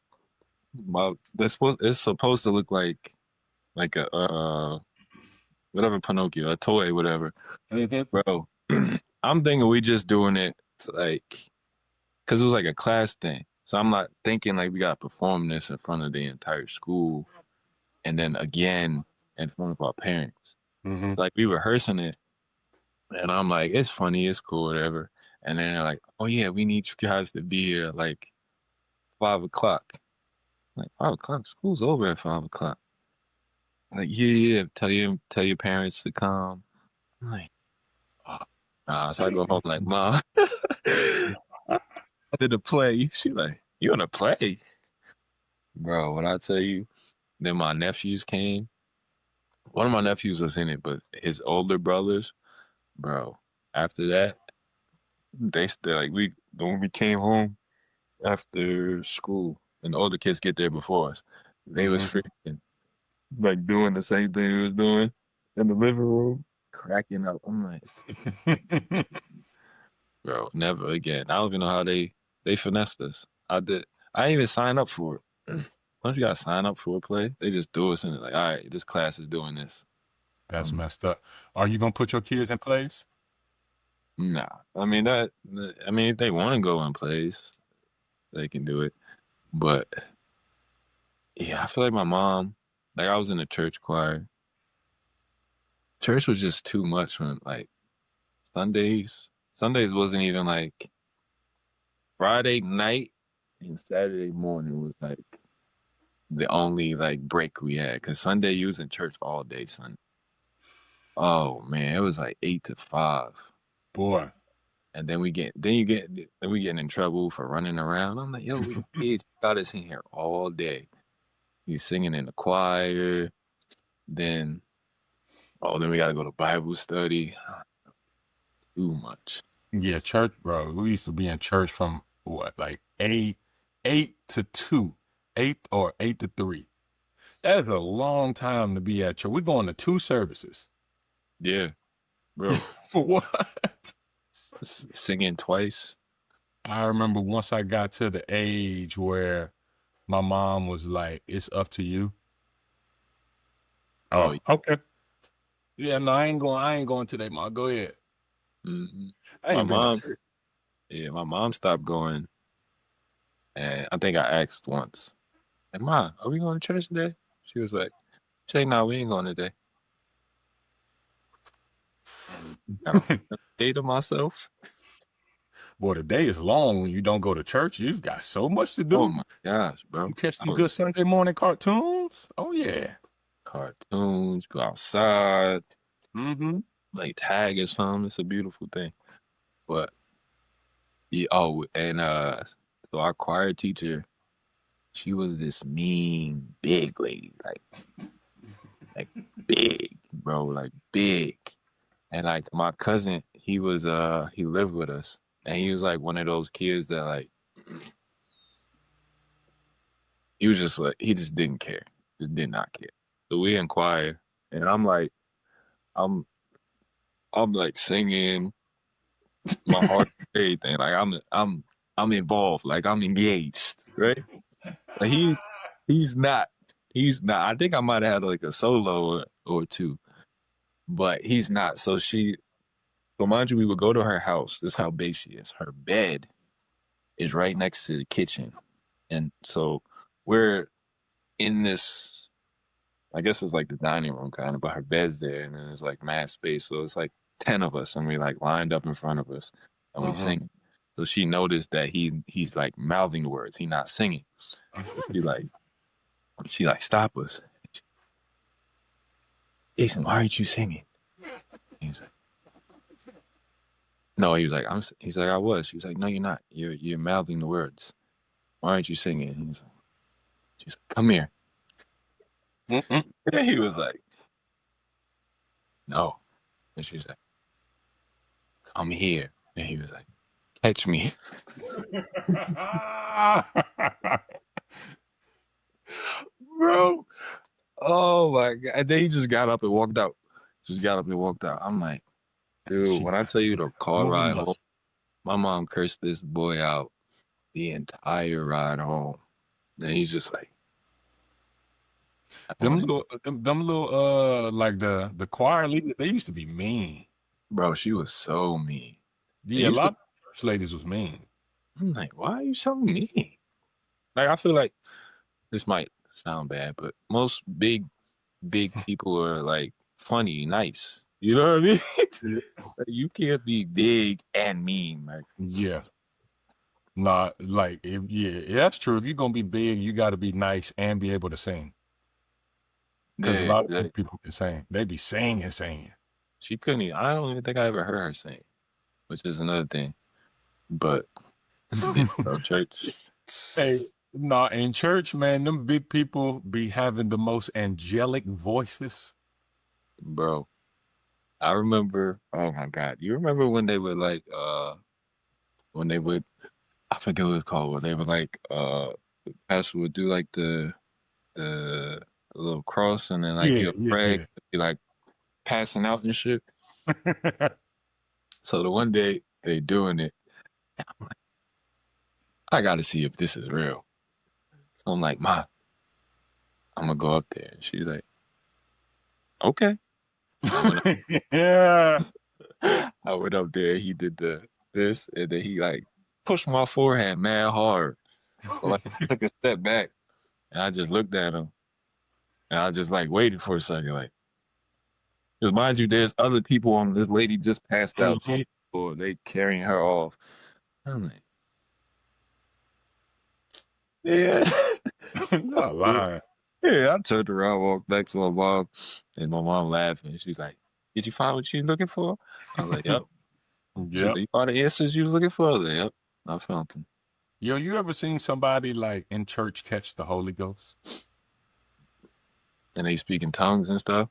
it's supposed to look like a whatever Pinocchio, a toy, whatever. Mm-hmm. Bro, I'm thinking we just doing it like because it was like a class thing. So I'm not thinking like we got to perform this in front of the entire school and then again in front of our parents. Mm-hmm. Like we rehearsing it, and I'm like, it's funny, it's cool, whatever. And then they're like, oh yeah, we need you guys to be here at like 5 o'clock. Like 5 o'clock, school's over at 5 o'clock. Like yeah, tell your parents to come. I'm like, oh. Nah, so I go home like, Mom, I did a play. She like, you in a play? Bro, when I tell you, then my nephews came. One of my nephews was in it, but his older brothers, bro, after that, they still like when we came home after school and the older kids get there before us, they was Mm-hmm. freaking like doing the same thing we was doing in the living room, cracking up. I'm like, bro, never again. I don't even know how they finessed us. I didn't even sign up for it. Don't you gotta sign up for a play? They just do us in it like, all right, this class is doing this. That's messed up. Are you gonna put your kids in plays? Nah. I mean if they want to go in plays, they can do it. But yeah, I feel like my mom, like I was in the church choir. Church was just too much when like Sundays wasn't even like Friday night and Saturday morning was like the only like break we had because Sunday you was in church all day Sunday. Oh man, it was like 8 to 5. Boy, And then we getting in trouble for running around. I'm like, yo, we kids got us in here all day. You singing in the choir, then then we gotta go to Bible study. Too much. yeah, church, bro. We used to be in church from what, like eight to two, 8 or 8 to 3. That's a long time to be at church. We're going to 2 services. Yeah, bro. For what? Singing twice. I remember once I got to the age where my mom was like, "It's up to you." Oh, Oh, okay. Yeah, no, I ain't going today, ma. Go ahead. hmm I my ain't been to mom, church. yeah, my mom stopped going, and I think I asked once, like, "Ma, are we going to church today?" She was like, "Say no, we ain't going today." Got a day to myself. Boy, the day is long when you don't go to church. You've got so much to Oh do. my gosh, You bro! catch I some was good Sunday morning cartoons. Oh yeah. cartoons, go outside, Mm-hmm. play tag or something. It's a beautiful thing. But yeah, oh, and so our choir teacher, she was this mean big lady, like big, bro, like big. And like my cousin, he lived with us, and he was like one of those kids that like he was just like he just didn't care, just did not care. So we inquire, and I'm I'm like singing my heart, everything. Like I'm involved, like I'm engaged, right? But he's not. I think I might have had like a solo or two, but he's not. So mind you, we would go to her house. This is how big she is. Her bed is right next to the kitchen. And so we're in this, I guess it's like the dining room kind of, but her bed's there and then there's like mad space. So it's like 10 of us and we like lined up in front of us and we Mm-hmm. sing. So she noticed that he's like mouthing the words. He's not singing. So she like stop us. Jason, why aren't you singing? He's like, no, he was like, he's like, I was. She was like, no, you're not. You're mouthing the words. Why aren't you singing? She's like, come here. Mm-mm. And he was like, no. And she's like, come here. And he was like, catch me. Bro. Oh my God. And then he just got up and walked out. Just got up and walked out. I'm like, dude, She when I tell you the car moving ride home, us. my mom cursed this boy out the entire ride home. And he's just like, I don't Them want it. little, them little, like the choir leaders, they used to be mean. Bro, she was so mean. And Yeah, a you lot should, of church ladies was mean. I'm like, why are you so mean? Like, I feel like this might sound bad, but most big people are like funny, nice. You know what I mean? Yeah. Like, you can't be big and mean. Like, Yeah. Nah, like yeah, that's true. If you're gonna be big, you got to be nice and be able to sing. Because a yeah, lot of like, big people can sing. They be singing, singing. she couldn't. I don't even think I ever heard her sing, which is another thing. But yeah, bro, church, Hey, nah, in church, man, them big people be having the most angelic voices. bro. I remember. Oh my God, you remember when they would like, when they would, I forget what it's called. Where they would like, the pastor would do like the little cross, and then like Yeah, he'll yeah, pray, yeah. be like passing out and shit. So the one day they doing it, I'm like, I gotta see if this is real. So I'm like, Ma, I'm gonna go up there. And she's like, okay. I went up, Yeah. I went up there. He did this, and then he like pushed my forehead mad hard. So like I took a step back, and I just looked at him, and I just like waited for a second, like, because mind you, there's other people on this lady just passed out too, Mhm. or they carrying her off. I'm like, yeah. Not lying. Yeah, I turned around, walked back to my mom, and my mom laughing. She's like, "Did you find what you looking for?" I was like, "Yep." She's Yep. like, "You found the answers you was looking for?" I was like, "Yep, I found them." Yo, you ever seen somebody like in church catch the Holy Ghost? And they speak in tongues and stuff,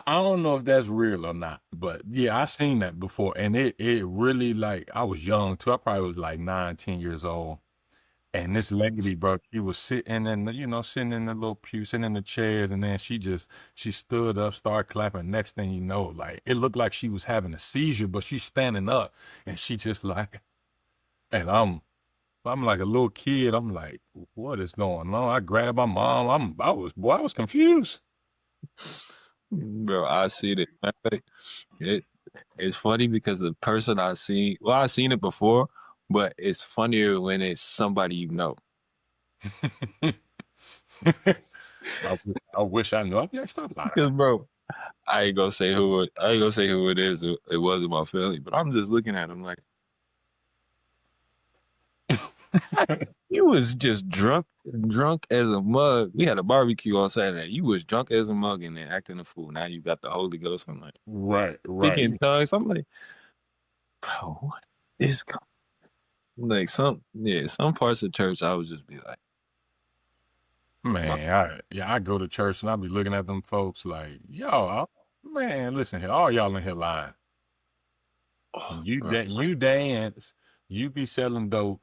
I don't know if that's real or not, but yeah, I seen that before, and it really like I was young too. I probably was like 9, 10 years old. And this lady, bro, she was sitting in the, sitting in the little pew, sitting in the chairs, and then she stood up, started clapping. Next thing you know, like it looked like she was having a seizure, but she's standing up and she just like, and I'm like a little kid. I'm like, what is going on? I grabbed my mom. I was confused. Bro, I see it. It's funny because the person I seen, well, I seen it before, but it's funnier when it's somebody you know. I wish I knew. I'd be like, stop Because, lying. bro, I ain't gonna say who it is. It wasn't my family, but I'm just looking at him like, you was just drunk as a mug. We had a barbecue on Saturday. You was drunk as a mug and then acting a fool. Now you got the Holy Ghost. I'm like, Right, speaking in right. tongues. I'm like, bro, what is like some parts of church I would just be like, wow, Man, I go to church and I be looking at them folks like, yo, man, listen here, all y'all in here lying. oh, bro. You dance, you be selling dope.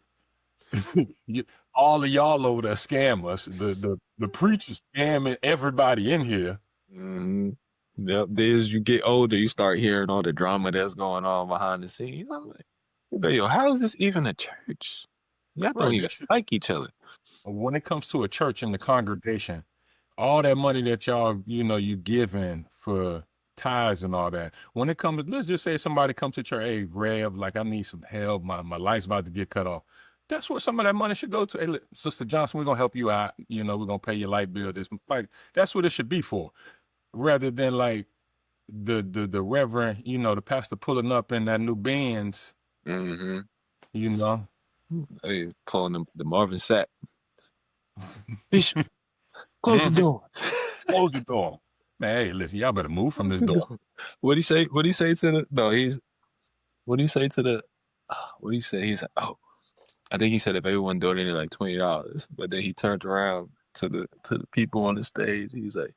you, all of y'all over there scam us. The preacher scamming everybody in here. Mm-hmm. Yep. Then as you get older, you start hearing all the drama that's going on behind the scenes. I'm like, yo, how is this even a church? Y'all don't Right. even like each other. When it comes to a church and the congregation, all that money that y'all, you giving for tithes and all that. When it comes, let's just say somebody comes to church, hey, Rev, like I need some help. My light's about to get cut off. That's where some of that money should go to. Hey, look, Sister Johnson, we're gonna help you out. We're gonna pay your light bill. This like that's what it should be for. Rather than like the reverend, the pastor pulling up in that new Benz, Mm-hmm. you know. Hey, calling them the Marvin Sapp. Bishop, close the Mhm. door. Close the door. Man, hey, listen, y'all better move from this door. What'd he say? What'd he say to the no, he's what'd he say to the what'd he say? He's like, oh, I think he said if everyone donated like $20, but then he turned around to the people on the stage. He was like,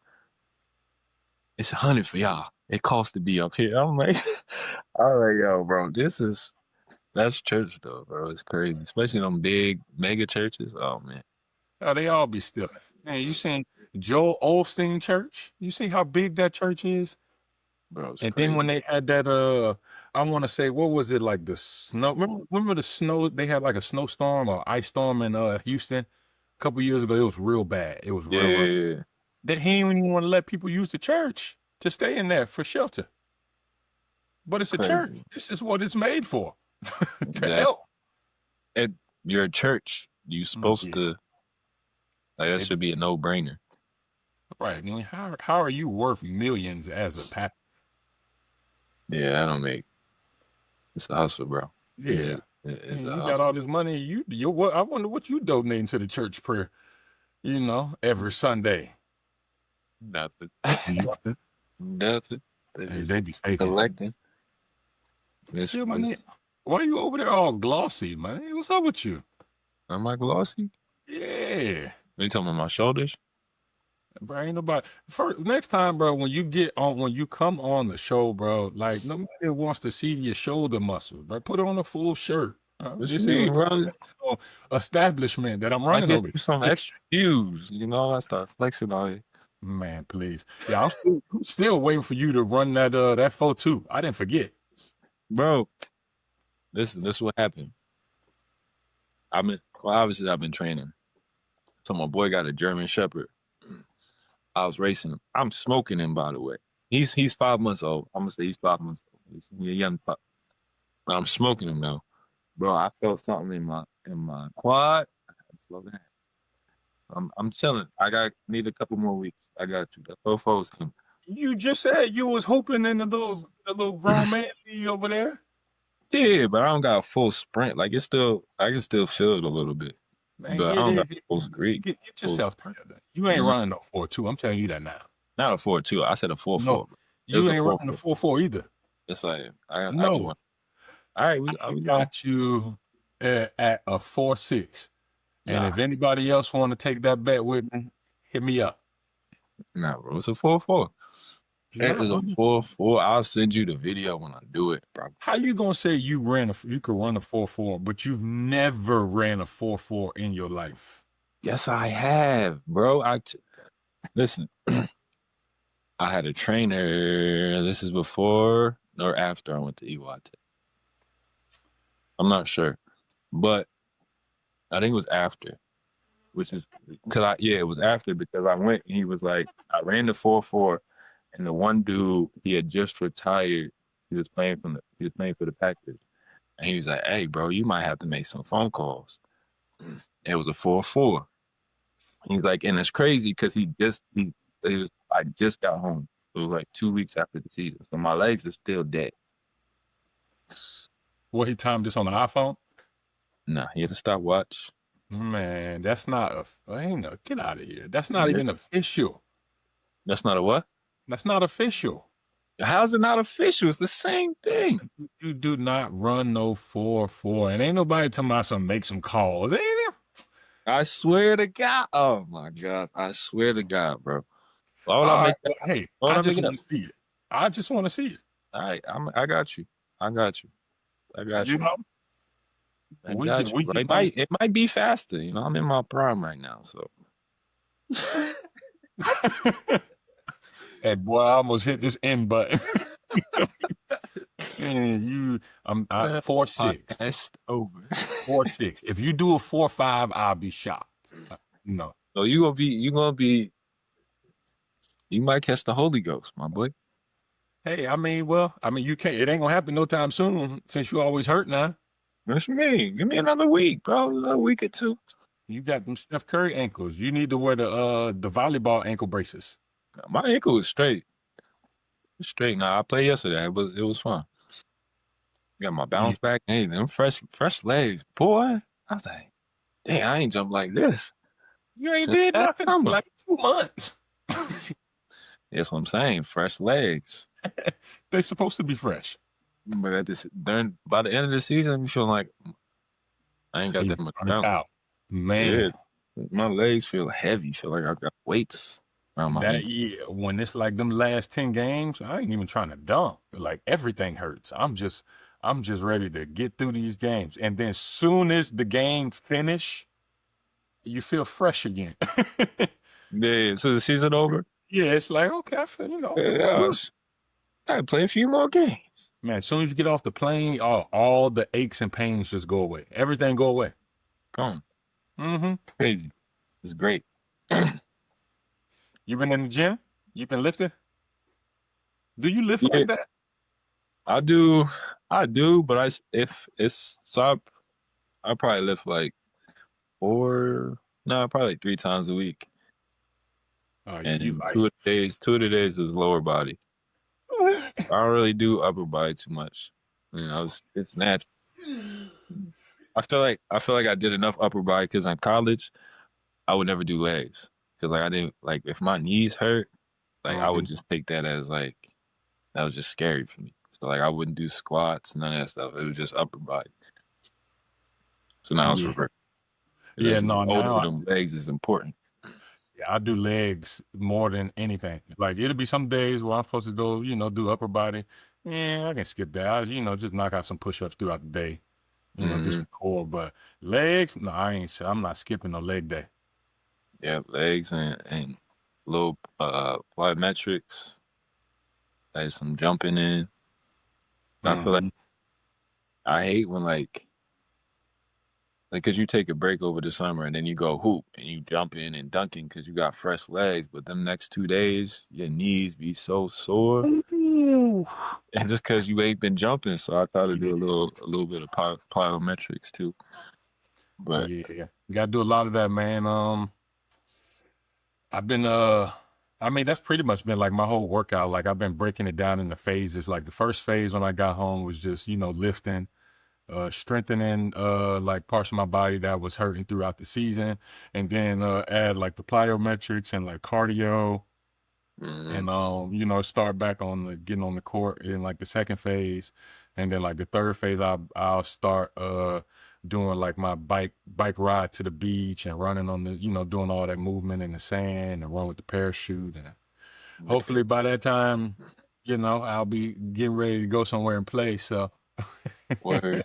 it's 100 for y'all. It costs to be up here. I'm like, I'm like, yo, bro, that's church though, bro. It's crazy, especially them big mega churches. Oh man, Oh, they all be stealing. Man, you seen Joel Osteen Church? You see how big that church is? bro, it's And then when crazy. they had that, I want to say, what was it like the snow? Remember the snow? They had like a snowstorm or ice storm in Houston a couple years ago. It was real bad. It was Yeah, real, real. yeah, yeah. That he didn't even want to let people use the church to stay in there for shelter. But it's a church. Crazy. This is what it's made for, to That help. at your church, you supposed Yeah, to like that they should be be a no brainer. right. I mean, how are you worth millions as a pastor? Yeah, I don't make it's a hustle, bro. Yeah. Yeah, it's And a you got hustle. all this money. You what? I wonder what you donating to the church prayer. Every Sunday. Nothing. Nothing. Nothing. They Hey, just they be faking. collecting. This Yeah, man. was Why you over there all glossy, man? Hey, what's up with you? am I glossy? Yeah. Are you talking about my shoulders? Bro, ain't nobody. First, next time, bro, when you come on the show, bro, like nobody wants to see your shoulder muscles, bro. Put on a full shirt. What you This ain't mean, bro? no establishment that I'm I running get over you some here. extra views. You know, I start flexing on you. Man, please. Yeah, I'm still waiting for you to run that 4-2. I didn't forget. Bro, this is what happened. Obviously I've been training. So my boy got a German Shepherd. I was racing him. I'm smoking him, by the way. He's 5 months old. I'm gonna say he's 5 months old. He's a young pup. But I'm smoking him now. Bro, I felt something in my quad. I had to slow down. I'm chilling. Need a couple more weeks. I got you. The fofo's coming. You just said you was hooping in the little grown man league over there. Yeah, but I don't got a full sprint. Like it's still I can still feel it a little bit. Man, But I get don't got it. a full sprint. Get Full yourself sprint. together. You ain't Mm, running no 4-2. I'm telling you that now. Not a 4-2. I said a 4-4. No, Bro. It you was a ain't running the 4-4. 4-4 either. It's like I just No, want. All right, I we go. got you at a 4-6. And Nah, if anybody else want to take that bet with me, hit me up. nah, bro. It's a 4-4. You're It not is a running. 4-4. I'll send you the video when I do it, bro. How you gonna say you could run a 4-4, but you've never ran a 4-4 in your life? Yes, I have, bro. Listen. I had a trainer. This is before or after I went to EYT. I'm not sure, but I think it was after, which is because it was after because I went and he was like, I ran the 4.4, and the one dude he had just retired. He was playing for the Packers, and he was like, "Hey, bro, you might have to make some phone calls." It was a 4.4. He's like, and it's crazy because I just got home. It was like 2 weeks after the season, so my legs are still dead. What, he timed this on the iPhone? Nah, he had a stopwatch. Man, that's not ain't no, get out of here. That's not even official. That's not a what? That's not official. How's it not official? It's the same thing. You do not run no 4.4, and ain't nobody talking about some make some calls, ain't it? I swear to God. Oh my God. I swear to God, bro. Why would I All right, make that? well, hey, Why would I I just make it want up? to see it. I just want to see it. All right, I got you. I got you. I got You you. know, I got you, we bro. just want to It might be faster. You know, I'm in my prime right now, so see. Hey, boy, I almost hit this end button. And I'm at four six, podcast over. 4.6. If you do a 4.5, I'll be shocked. No. So you might catch the Holy Ghost, my boy. Hey, you can't. It ain't gonna happen no time soon since you always hurt now. That's me. Give me another week, bro. Another week or two. You got them Steph Curry ankles. You need to wear the volleyball ankle braces. My ankle is straight. It's straight now. I played yesterday. It was fun. Got my Yeah. bounce back. Hey, them fresh legs, boy. I was like, dang, I ain't jumped like this You ain't since did last nothing in summer. like 2 months. That's what I'm saying. Fresh legs. They supposed to be fresh. But by the end of the season, you feel like I ain't got You that much burnt jump. out. Yeah, Man. my legs feel heavy. Feel like I got weights around my ankle. When it's like them last 10 games, I ain't even trying to dunk. Like everything hurts. I'm just ready to get through these games. And then soon as the game finish, you feel fresh again. Yeah, so the season over. Yeah, it's like, okay, I feel, I'm Yeah, good. I gotta play a few more games. Man, as soon as you get off the plane, all the aches and pains just go away. Everything go away. Come on, Mm-hmm. crazy. It's great. You been in the gym? You been lifting? Do you lift Yeah, like that? I do. I do, but if it's so I probably lift like probably like 3 times a week. Oh yeah, you And light. two of the days is lower body. I don't really do upper body too much. You know, it's natural. I feel like I did enough upper body because in college I would never do legs because like I didn't like if my knees hurt, like I would Mhm. just take that as like that was just scary for me. So like I wouldn't do squats, none of that stuff. It was just upper body. So now it's Yeah. reversed. Yeah, As you get no, older, now them legs is important. I do legs more than anything. Like it'll be some days where I'm supposed to go, do upper body. Yeah, I can skip that. Just knock out some push-ups throughout the day. Do Hmm. some core. But legs, no, I'm not skipping no leg day. Yeah, legs and little plyometrics. Like some jumping in. I feel like Mhm. I hate when cause you take a break over the summer and then you go hoop and you jump in and dunking because you got fresh legs, but them next 2 days your knees be so sore Ooh. and just cause you ain't been jumping, so I try to do Yeah, a little bit of plyometrics too. But yeah. Got to do a lot of that, man. I've been that's pretty much been like my whole workout. Like I've been breaking it down into phases. Like the first phase when I got home was just, lifting, strengthening like parts of my body that was hurting throughout the season. And then add like the plyometrics and like cardio mm, and start back on getting on the court in like the second phase. And then like the third phase I'll start doing like my bike ride to the beach and running on the doing all that movement in the sand and run with the parachute, and yeah, hopefully by that time I'll be getting ready to go somewhere and play. So word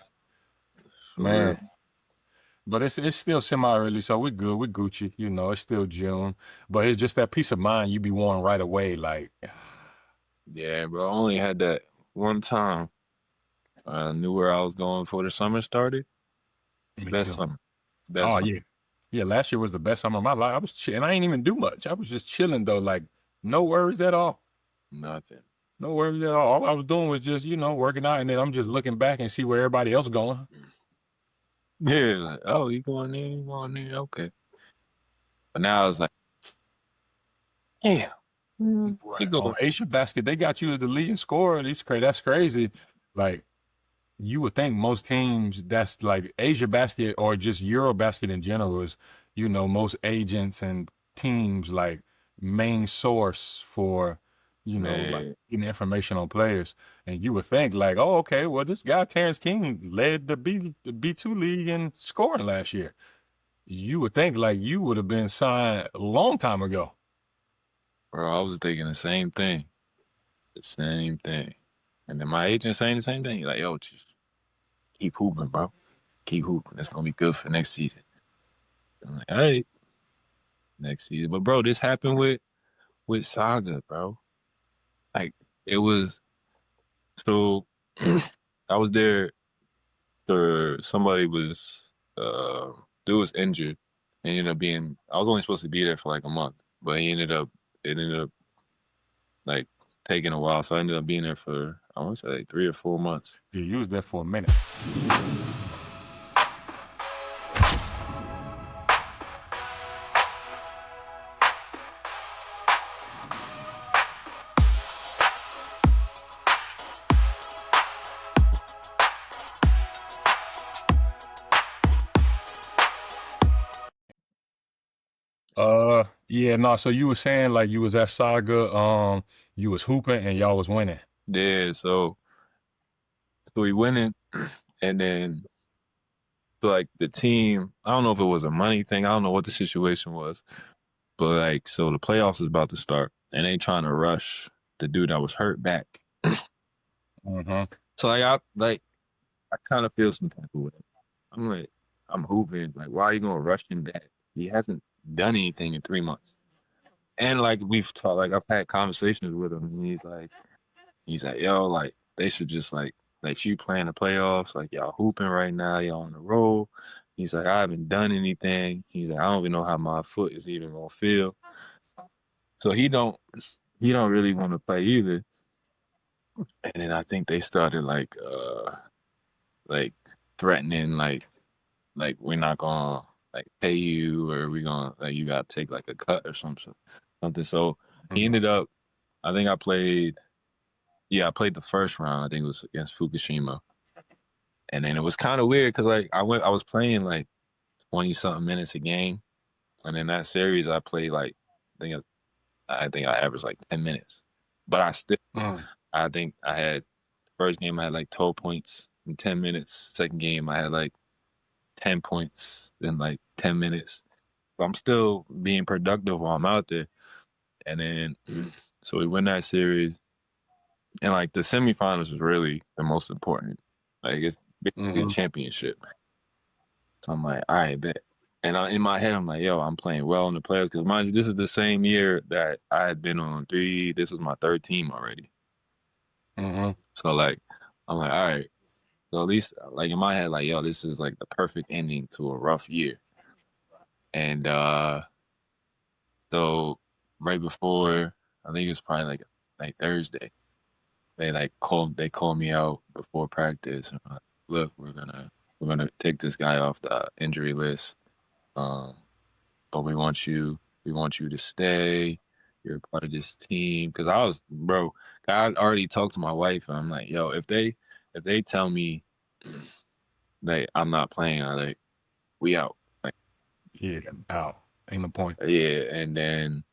for man, real. but it's still semi early, so we're good, we're Gucci. It's still June, but it's just that peace of mind you be wanting right away, like Yeah, bro. I only had that one time. I knew where I was going before the summer started. me Best too. summer. Oh That's yeah, yeah. Last year was the best summer of my life. I was and I ain't even do much. I was just chilling though, like no worries at all. nothing. No worries at all. All I was doing was just working out, and then I'm just looking back and see where everybody else going. Yeah, like, oh, you going there, you going there, okay. But now it's like, damn, you Right. On go. Asia Basket, they got you as the leading scorer. That's crazy. Like you would think most teams that's like Asia Basket or just Euro Basket in general is, most agents and teams like main source for, like Man, getting information on players. And you would think like, oh, okay, well, this guy Terrance King led the B2 league in scoring last year. You would think like you would have been signed a long time ago. bro, I was thinking the same thing. The same thing. And then my agent saying the same thing. Like, yo, just keep hooping, bro. Keep hooping. It's gonna be good for next season. I'm like, all right, next season. But bro, this happened with Saga, bro. Like it was so I was there for somebody was dude was injured and ended up being I was only supposed to be there for like a month, but it ended up like taking a while. So I ended up being there for I want to say like 3 or 4 months. You was there for a minute. Yeah, no. So you were saying like you was at Saga, you was hooping and y'all was winning. Yeah, so we went in and then so like the team, I don't know if it was a money thing, I don't know what the situation was, but like so the playoffs is about to start and they trying to rush the dude that was hurt back. Mm-hmm. So I kind of feel some type of way. I'm like, I'm hooping. Like, why are you gonna rush him back? He hasn't done anything in 3 months. And like we've talked, like I've had conversations with him, and he's like, yo, like they should just like let you play in the playoffs. Like y'all hooping right now, y'all on the roll. He's like, I haven't done anything. He's like, I don't even know how my foot is even gonna feel. So he don't really want to play either. And then I think they started like threatening like we're not gonna like pay you or we gonna like you gotta take like a cut or something. So he Mm-hmm. ended up I think I played the first round, I think it was against Fukushima. And then it was kind of weird because like I was playing like 20 something minutes a game. And in that series I played like I think I think I averaged like 10 minutes. But I think I had first game I had like 12 points in 10 minutes. Second game I had like 10 points in like 10 minutes. So I'm still being productive while I'm out there. And then, so we win that series. And like the semifinals is really the most important. Like it's basically a Mm-hmm. championship. So I'm like, all right, bet. And in my head, I'm like, yo, I'm playing well in the playoffs. Because mind you, this is the same year that I had been on three. This was my third team already. Mm-hmm. So like, I'm like, all right. So at least like in my head, like, yo, this is like the perfect ending to a rough year. And so right before, I think it was probably like Thursday, they called me out before practice and like, look, we're gonna take this guy off the injury list. Um, but we want you to stay. You're a part of this team. Cause I was, bro, I already talked to my wife and I'm like, yo, if they tell me that I'm not playing, I like we out. Like, Yeah, out. Ain't no point. yeah, and then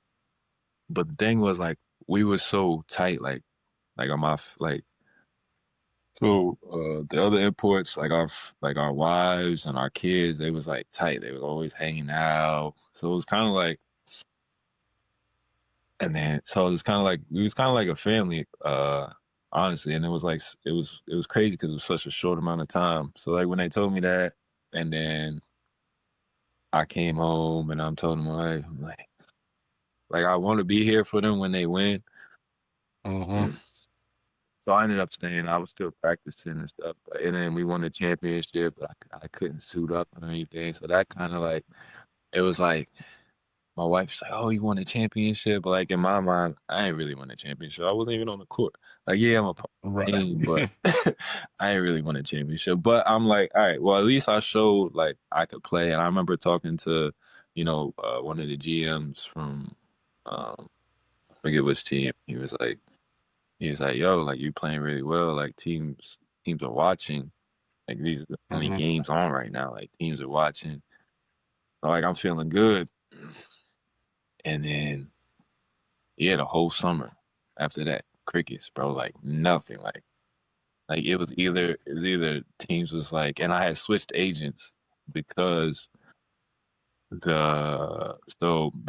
but the thing was like we were so tight, like on my like so the other imports, like our wives and our kids, they was like tight. They was always hanging out. So it was kind of like, and then so it was kind of like we was kind of like a family, honestly. And it was like it was crazy because it was such a short amount of time. So like when they told me that, and then I came home and I'm telling my wife, I'm like I want to be here for them when they win, Mm-hmm. So I ended up staying. I was still practicing and stuff, and then we won the championship. But I couldn't suit up or anything, so that kind of like it was like my wife's like, "Oh, you won a championship." But like in my mind, I ain't really won a championship. I wasn't even on the court. Like, yeah, I'm a part of the Right. team, but I ain't really won a championship. But I'm like, all right, well, at least I showed like I could play. And I remember talking to, one of the GMs from, I forget which team. He was like, yo, like you playing really well. Like teams are watching. Like these are the only Hmm. games on right now. Like teams are watching. So, like I'm feeling good. And then yeah, the whole summer after that, crickets, bro. Like nothing. Like it was either teams was like, and I had switched agents because the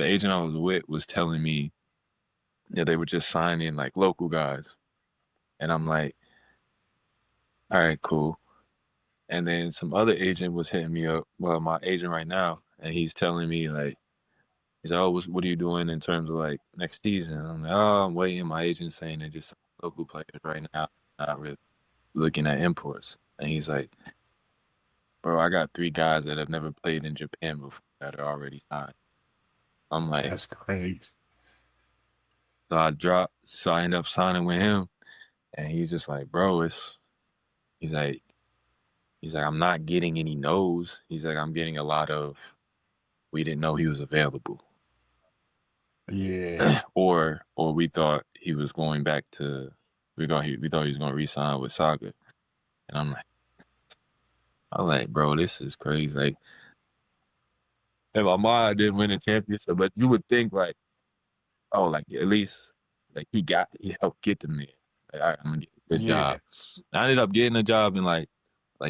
agent I was with was telling me that they were just signing like local guys, and I'm like, all right, cool. And then some other agent was hitting me up. Well, my agent right now, and he's telling me like, he's like, oh, what are you doing in terms of like next season? I'm like, oh, I'm waiting. My agent's saying they're just local players right now, not really looking at imports. And he's like, bro, I got three guys that have never played in Japan before that are already signed. I'm like, That's crazy. so I end up signing with him, and he's just like, bro, he's like, I'm not getting any no's. He's like, I'm getting a lot of, we didn't know he was available. Yeah. or we thought he was going back to, we thought he was going to re-sign with Saga. And I'm like, bro, this is crazy. Like, in my mind, I didn't win a championship, but you would think like, oh, like at least like he helped get them there. Like, all right, I'm gonna get a good Yeah. job. I ended up getting a job in like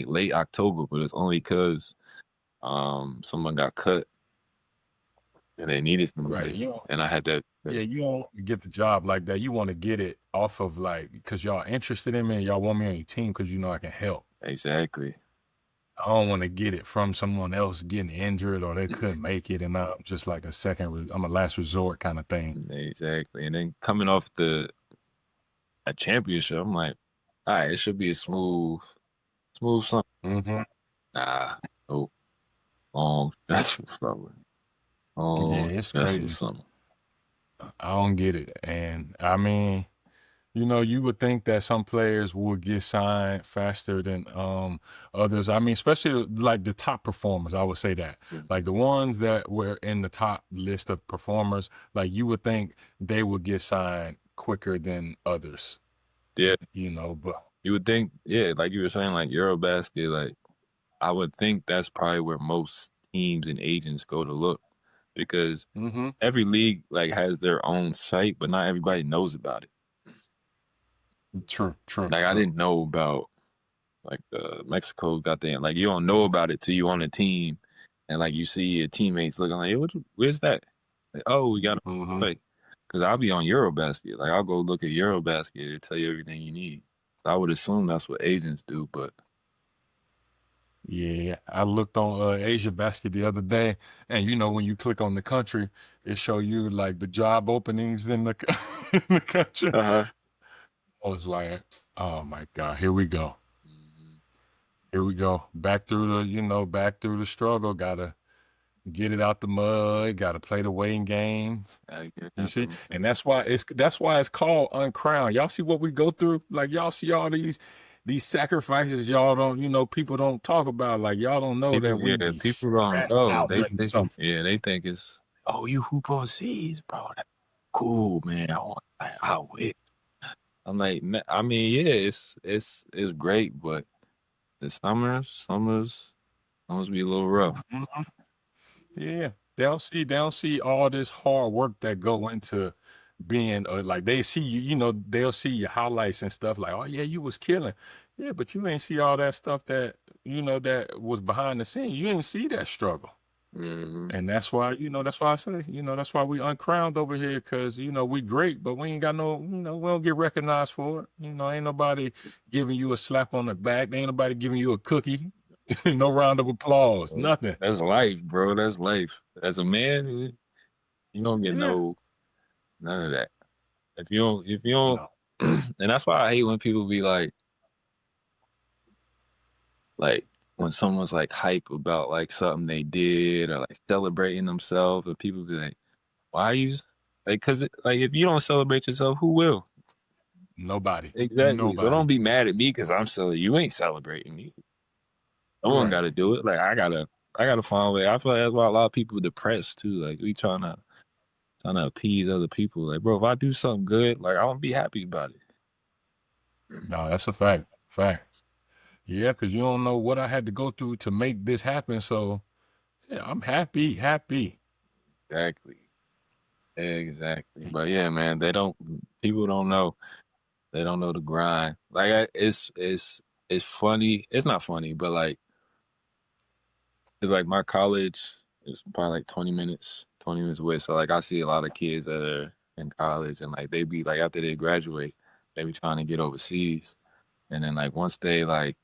late October, but it's only because someone got cut and they needed Right. somebody, You don't, and I had that. yeah, you don't get the job like that. You want to get it off of like because y'all interested in me and y'all want me on your team because you know I can help. Exactly. I don't want to get it from someone else getting injured or they couldn't make it, and I'm just like I'm a last resort kind of thing. Exactly. And then coming off a championship, I'm like, all right, it should be a smooth summer. Hmm. Nah, no, long stressful summer. Yeah, Long it's stressful crazy. summer. I don't get it, and I mean, you know, you would think that some players would get signed faster than others. I mean, especially like the top performers, I would say that. Like the ones that were in the top list of performers, like you would think they would get signed quicker than others, Yeah, you know, but you would think, yeah, like you were saying, like Eurobasket, like I would think that's probably where most teams and agents go to look because hmm. every league like has their own site, but not everybody knows about it. True, true, Like I true. didn't know about like Mexico got there. Like you don't know about it till you on the team, and like you see your teammates looking like, hey, where's that? Like, oh, we got to Hmm. like, because I'll be on Eurobasket. Like I'll go look at Eurobasket and tell you everything you need. I would assume that's what agents do, but Yeah, I looked on Asia Basket the other day, and you know when you click on the country, it show you like the job openings in the in the country. uh-huh. I was like, oh my God, here we go. Mhm. Here we go. Back through back through the struggle. Gotta get it out the mud. Gotta play the waiting game. Gotta get You that see? from- And that's why it's called uncrowned. Y'all see what we go through? Like y'all see all these sacrifices y'all don't, people don't talk about. Like y'all don't know that People, we yeah, be people don't stressed know. out They, during the they, summer. yeah, they think it's, oh, you hoop overseas, bro. That's cool, man. I wish. I'm like, I mean, yeah, it's great, but the summers be a little rough. Mhm. Yeah, they don't see all this hard work that go into being like they see you, they'll see your highlights and stuff like, oh yeah, you was killing. Yeah, but you ain't see all that stuff that that was behind the scenes. You didn't see that struggle. Hmm. And that's why I say, that's why we uncrowned over here, because we great, but we ain't got no, we don't get recognized for it. Ain't nobody giving you a slap on the back. Ain't nobody giving you a cookie. No round of applause, nothing. That's life, bro. That's life. As a man, you don't get Yeah. none of that. If you don't, No. And that's why I hate when people be like when someone's like hype about like something they did or like celebrating themselves, or people be like, "Why are you?" Like, like if you don't celebrate yourself, who will? Nobody. Exactly. So Nobody. don't be mad at me because I'm celebrating. You ain't celebrating me. Someone got Right. to do it. Like I gotta find a way. I feel like that's why a lot of people are depressed too. Like we trying to appease other people. Like, bro, if I do something good, like I want to be happy about it. No, that's a fact. Fact. Yeah, because you don't know what I had to go through to make this happen. So yeah, I'm happy, happy. Exactly. Exactly. But yeah, man, people don't know. They don't know the grind. Like it's funny. It's not funny, but like it's like my college is probably like 20 minutes away. So like I see a lot of kids that are in college and like they be like after they graduate, they be trying to get overseas. And then like once they like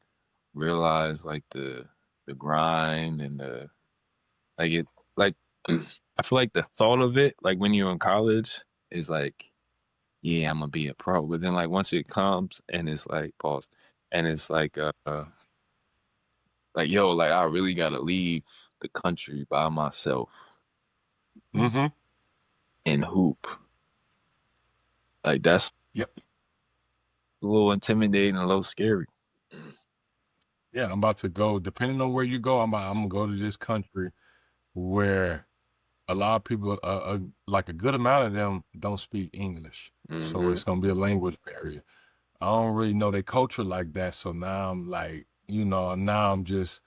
realize like the grind and the like it like I feel like the thought of it, like when you're in college, is like, yeah, I'm gonna be a pro. But then like once it comes and it's like pause, and it's like yo, like I really gotta leave the country by myself Mm-hmm. and hoop. Like that's Yep. a little intimidating, a little scary. Yeah, I'm about to go. Depending on where you go, I'm gonna go to this country where a lot of people, like a good amount of them, don't speak English. So Hmm. it's gonna be a language barrier. I don't really know their culture like that. So now I'm like, now I'm just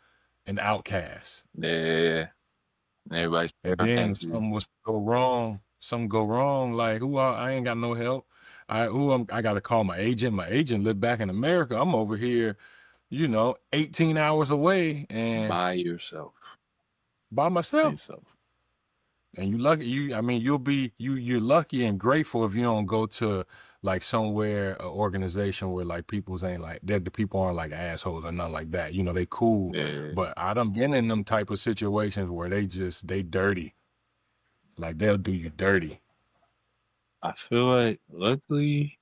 an outcast. Yeah, everybody's And staring then at if you. something go wrong, like I ain't got no help. I gotta call my agent. My agent live back in America. I'm over here, 18 hours away and By yourself. by By myself. yourself. And you lucky I mean, you're lucky and grateful if you don't go to like somewhere, a organization where like people's ain't like the people aren't like assholes or nothing like that. They cool. Yeah. But I done been in them type of situations where they dirty. Like they'll do you dirty. I feel like luckily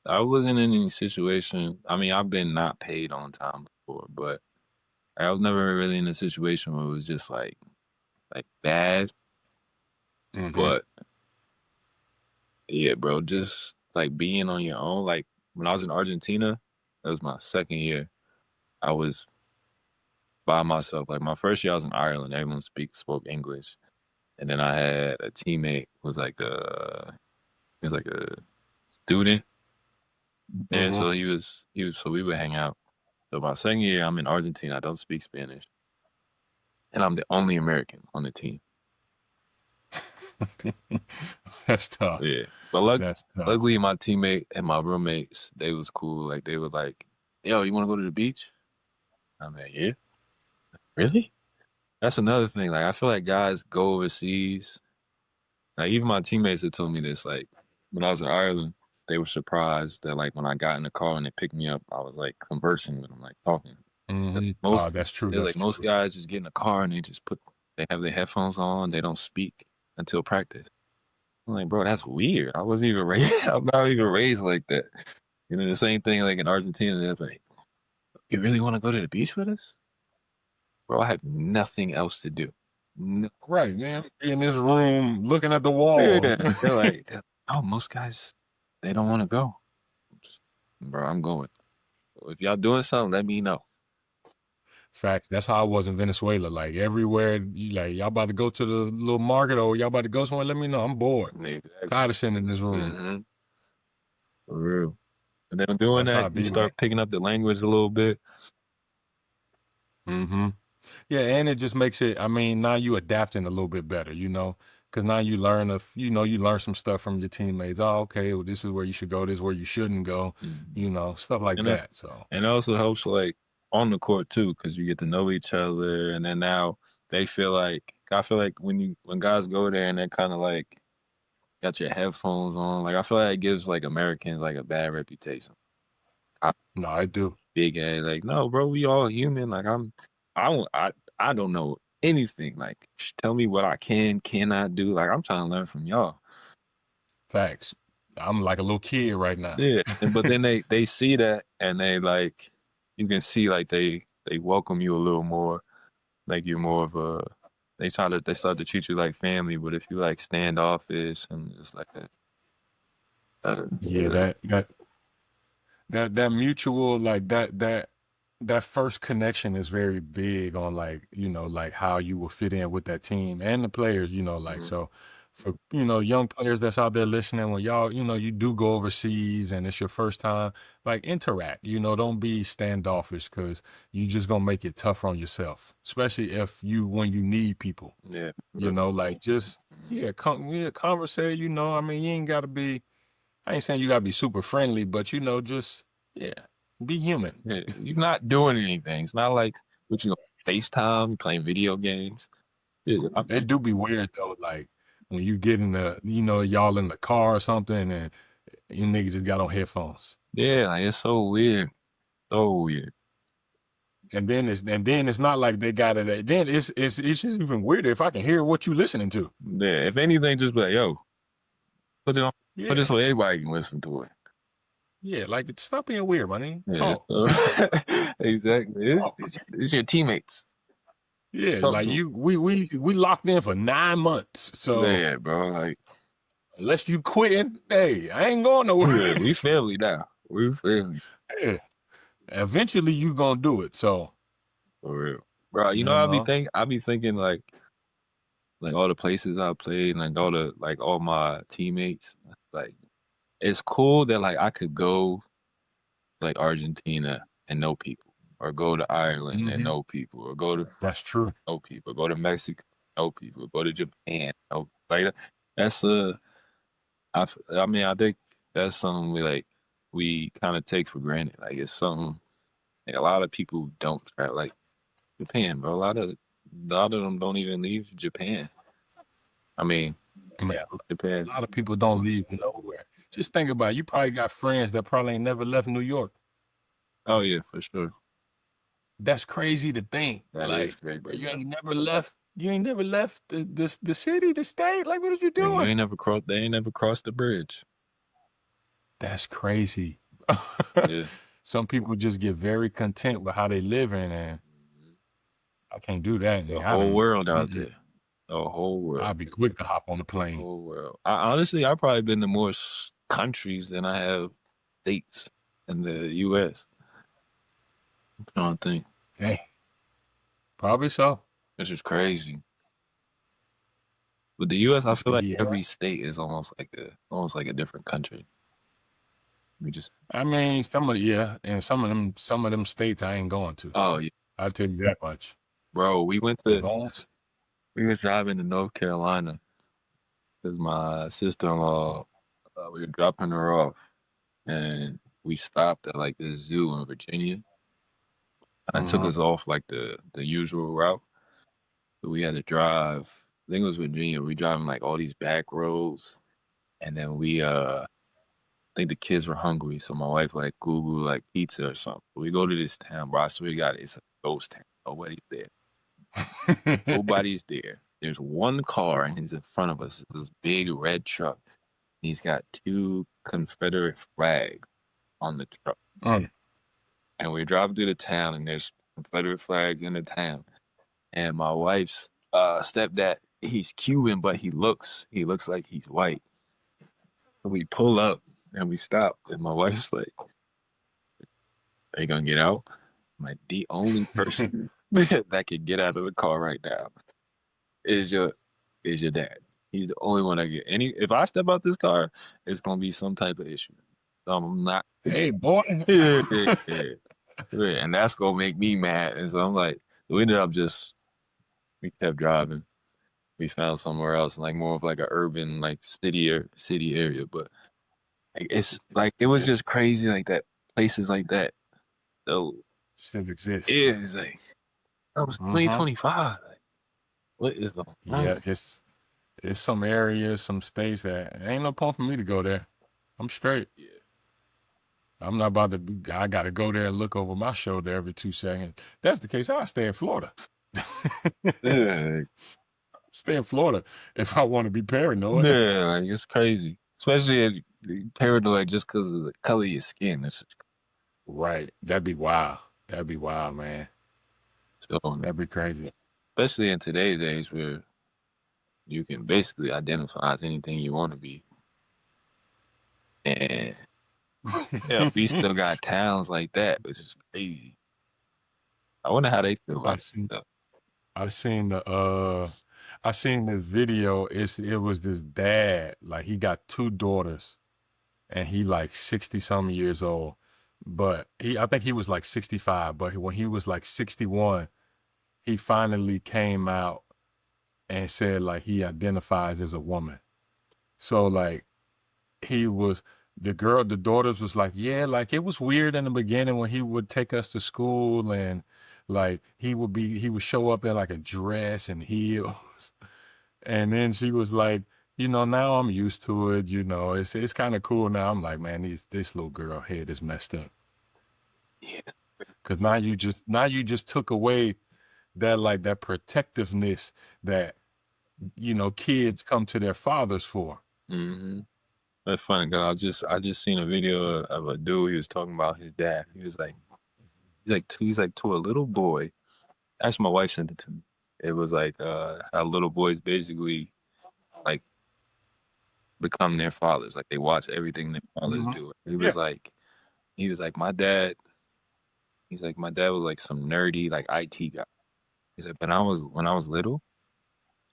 I wasn't in any situation. I mean, I've been not paid on time before, but I was never really in a situation where it was just like bad. Hmm. But yeah, bro, just like being on your own. Like when I was in Argentina, that was my second year. I was by myself. Like my first year, I was in Ireland. Everyone spoke English, and then I had a teammate who was like he was like a student. Yeah, Hmm. so he was so we would hang out. So my second year, I'm in Argentina. I don't speak Spanish, and I'm the only American on the team. That's tough. Yeah, but That's tough. luckily my teammate and my roommates, they was cool. Like they were like, "Yo, you want to go to the beach?" I'm like, "Yeah, really?" That's another thing. Like I feel like guys go overseas. Like even my teammates have told me this. Like when I was in Ireland, they were surprised that like when I got in the car and they picked me up, I was like conversing with them, like talking. 'Cause Hmm. Oh, most that's true. they're That's like most true. guys just get in the car and they have their headphones on. They don't speak until practice. I'm like, bro, that's weird. I wasn't even raised. I'm not even raised like that. The same thing like in Argentina. They're like, you really want to go to the beach with us, bro? I have nothing else to do. No. Right, man. Be in this room looking at the wall. Yeah, oh, most guys they don't want to go. Just, bro, I'm going. So if y'all doing something, let me know. Facts. That's how I was in Venezuela. Like everywhere, y'all about to go to the little market or y'all about to go somewhere. Let me know. I'm bored. Exactly. Tired of sitting in this room. Hmm. For real. And then doing That's how I that, you be like. start picking up the language a little bit. Hmm. Yeah, and it just makes it. I mean, now you adapting a little bit better, because now you learn some stuff from your teammates. Oh, okay, well, this is where you should go. This is where you shouldn't go. Mhm. Stuff like And it, that. So, and it also helps like on the court too, because you get to know each other, and then now they feel like I feel like when guys go there and they're kind of like got your headphones on, like I feel like it gives like Americans like a bad reputation. I no, I do. big ass like no, bro, we all human. Like I don't know anything. Like tell me what I cannot do. Like I'm trying to learn from y'all. Facts. I'm like a little kid right now. Yeah, but then they see that and they like you can see like they welcome you a little more, like you're more of a they start to treat you like family, but if you like standoffish and just like Yeah, that mutual like that first connection is very big on like like how you will fit in with that team and the players, like Mhm. so for young players that's out there listening, when y'all you do go overseas and it's your first time, like interact, don't be standoffish because you just gonna make it tougher on yourself, especially if you when you need people, Yeah. like just conversate, I mean you ain't gotta be, I ain't saying you gotta be super friendly, but just yeah, be human. Yeah, you're not doing anything. It's not like what you FaceTime, playing video games. Yeah, It do be weird though, like when you get in the, y'all in the car or something, and you niggas just got on headphones, yeah, like it's so weird. So weird. and then it's not like they got it. Then it's just even weirder if I can hear what you listening to. Yeah, if anything, just be like, yo, put it on, put Yeah, it so everybody can listen to it. yeah, like stop being weird, man. Yeah, Talk, exactly. talk. It's your teammates. Yeah, Talk like to we locked in for 9 months, them. so Yeah, bro. Like, unless you quitting, hey, I ain't going nowhere. yeah, we family now. We family Yeah. Eventually you gonna do it. So, for real, bro. You know, you know. I be thinking like all the places I played, and like all my teammates. Like, it's cool that like I could go like Argentina and know people, or go to Ireland and Mhm. know people, or go to That's true. know people, go to Mexico, know people, go to Japan, know like that's I mean I think that's something we kind of take for granted. Like it's something like a lot of people don't try like Japan, but a lot of them don't even leave Japan. I mean, I mean, a lot depends. of people don't leave nowhere. Just think about it. You probably got friends that probably ain't never left New York. Oh yeah, for sure. That's crazy to think. That is Like, great. bro, you ain't never left. You ain't never left the city, the state. Like, what is you Like you doing? ain't never crossed. They ain't never crossed the bridge. That's crazy. Yeah. Some people just get very content with how they living, and I can't do that. The And whole world out mm-mm. there. The whole world. I'd be quick to hop on the The plane. whole world. I honestly, I've probably been to more countries than I have states in the U.S. I'm trying to think. Hey, probably so. Which is crazy. With the U.S., I feel But like yeah, every state is almost like a different country. We just I mean, yeah, and some of them states I ain't going to. oh yeah, I'll tell you that much. bro. But going, We was driving to North Carolina because my sister-in-law, we were dropping her off, and we stopped at like this zoo in Virginia. And it took uh us off like the usual route. So we had to drive. I think it was Virginia. We driving like all these back roads, and then I think the kids were hungry, so my wife like Google like pizza or something. We go to this town, bro. I swear to God, it's a ghost town. Nobody's there. Nobody's there. There's one car, and he's in front of us. This big red truck. He's got two Confederate flags on the truck, mm. and we drive through the town, and there's Confederate flags in the town. And my wife's stepdad, he's Cuban, but he looks like he's white. So we pull up and we stop, and my wife's like, "Are you gonna get out?" I'm like, the only person that can get out of the car right now is your dad. He's the only one that get any. If I step out this car, it's gonna be some type of issue. So I'm not. Hey, boy. Yeah, yeah, yeah. Yeah, and that's gonna make me mad. And so I'm like, we ended up we kept driving. We found somewhere else, like more of like a urban, like city area. But like, it's like it was just crazy, like that places like that. So Still exists. yeah, it's like that was Mm-hmm. 2025. Like, what is going Yeah, on? it's some areas, some states that ain't no point for me to go there. I'm straight. Yeah, I'm not about to I gotta go there and look over my shoulder every 2 seconds. If that's the case, I'll stay in Florida. yeah, Stay in Florida if I want to be paranoid. yeah. Like it's crazy, especially paranoid just because of the color of your skin. It's just, Right. That'd be wild. That'd be wild, man. so, That'd be crazy. especially in today's age where you can basically identify as anything you want to be. And yeah, we still got towns like that, which is crazy. I wonder how they feel I about seen stuff. I seen the I seen this video. It was this dad, like he got two daughters and he like 60 some years old. But I think he was like 65, but when he was like 61, he finally came out and said like he identifies as a woman. So like he was the daughters was like, yeah, like it was weird in the beginning when he would take us to school and like he would show up in like a dress and heels. And then she was like, now I'm used to it, it's kind of cool now. I'm like, man, this little girl head is messed up. Yeah. Cause now you just took away that like that protectiveness that kids come to their fathers for. Mm-hmm. That's funny because I just seen a video of a dude. He was talking about his dad. He's like to a little boy. Actually, my wife sent it to me. It was like how little boys basically like become their fathers. Like they watch everything their fathers Mhm. do. Yeah. He was like my dad. He's like my dad was like some nerdy like IT guy. He's like, but when I was little.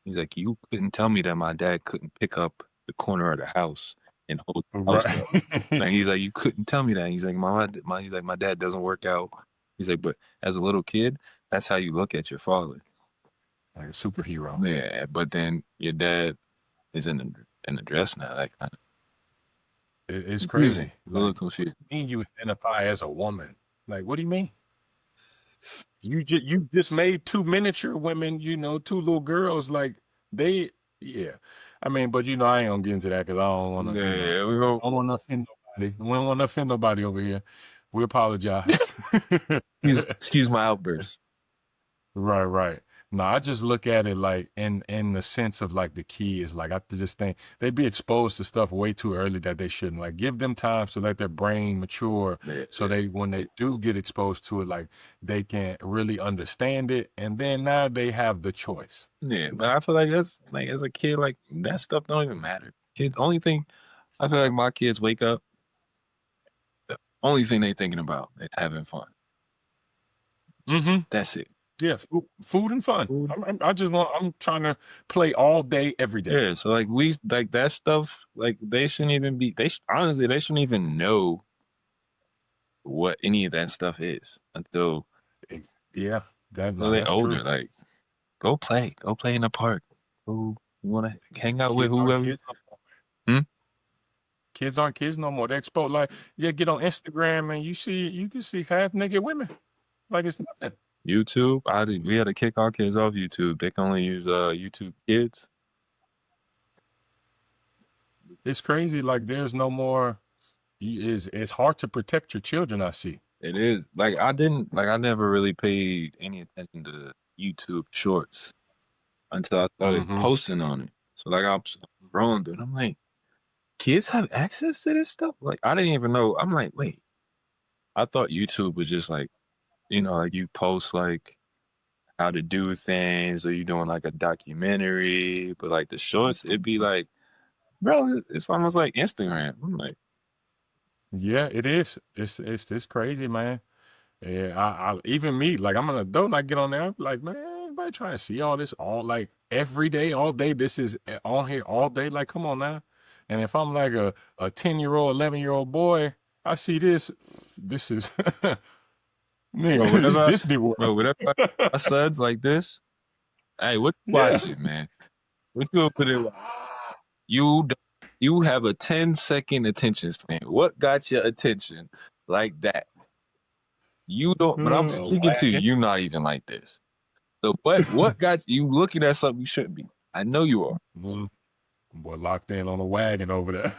He's like, you couldn't tell me that my dad couldn't pick up the corner of the house and hold the house Right. up. And he's like, you couldn't tell me that. He's like, he's like, my dad doesn't work out. He's like, but as a little kid, that's how you look at your father. Like a superhero. Yeah, but then your dad is in the dress now. Like, It's confusing. crazy. It's a little Like, what confusing. do you mean you identify as a woman? Like, what do you mean? You just made two miniature women, two little girls. Like they, yeah. I mean, but I ain't gonna get into that because I don't want to, Yeah, we go. I don't want to offend nobody. We don't want to offend nobody over here. We apologize. Excuse my outburst. Right, right. No, I just look at it like in the sense of like the kids. Like I just think they'd be exposed to stuff way too early that they shouldn't. Like give them time to let their brain mature Yeah, so they when they do get exposed to it, like they can really understand it. And then now they have the choice. yeah, but I feel like that's like as a kid, like that stuff don't even matter. Kids, only thing I feel like my kids wake up. The only thing they thinking about is having fun. Mm-hmm. That's it. Yeah, food and fun. Food. I'm trying to play all day, every day. Yeah, so like we like that stuff. Like they shouldn't even be. Honestly they shouldn't even know what any of that stuff is Yeah, until they're that's older. true. Like go play in the park. Go, you want to hang out with Kids aren't whoever. kids no more. Hmm? Kids aren't kids no more. They expose like get on Instagram and you can see half naked women. Like it's nothing. YouTube. We had to kick our kids off YouTube. They can only use YouTube Kids. It's crazy. Like there's no more. It's hard to protect your children. I see. It is like I never really paid any attention to YouTube Shorts until I started Mm-hmm. posting on it. So like I'm scrolling through, and I'm like, kids have access to this stuff. Like I didn't even know. I'm like, wait, I thought YouTube was just like, like you post like how to do things, or you doing like a documentary. But like the shorts, it'd be like, bro, it's almost like Instagram. I'm like, Yeah, it is. It's crazy, man. Yeah, I even me, like I'm an adult, and I get on there, I'm like, man, everybody trying to see all this all like every day, all day. This is on here all day. Like, come on now. And if I'm like a 10-year-old, 11-year-old boy, I see this. This is bro, nigga, this whatever, Disney World. bro, whatever. My son's like this. Hey, what you Yeah. watching, man? What you over there watching? You don't- you have a 10-second attention span. What got your attention like that? You don't. But I'm speaking to you. Wagon. You're not even like this. So what got you looking at something you shouldn't be? I know you are. Boy, locked in on a wagon over there.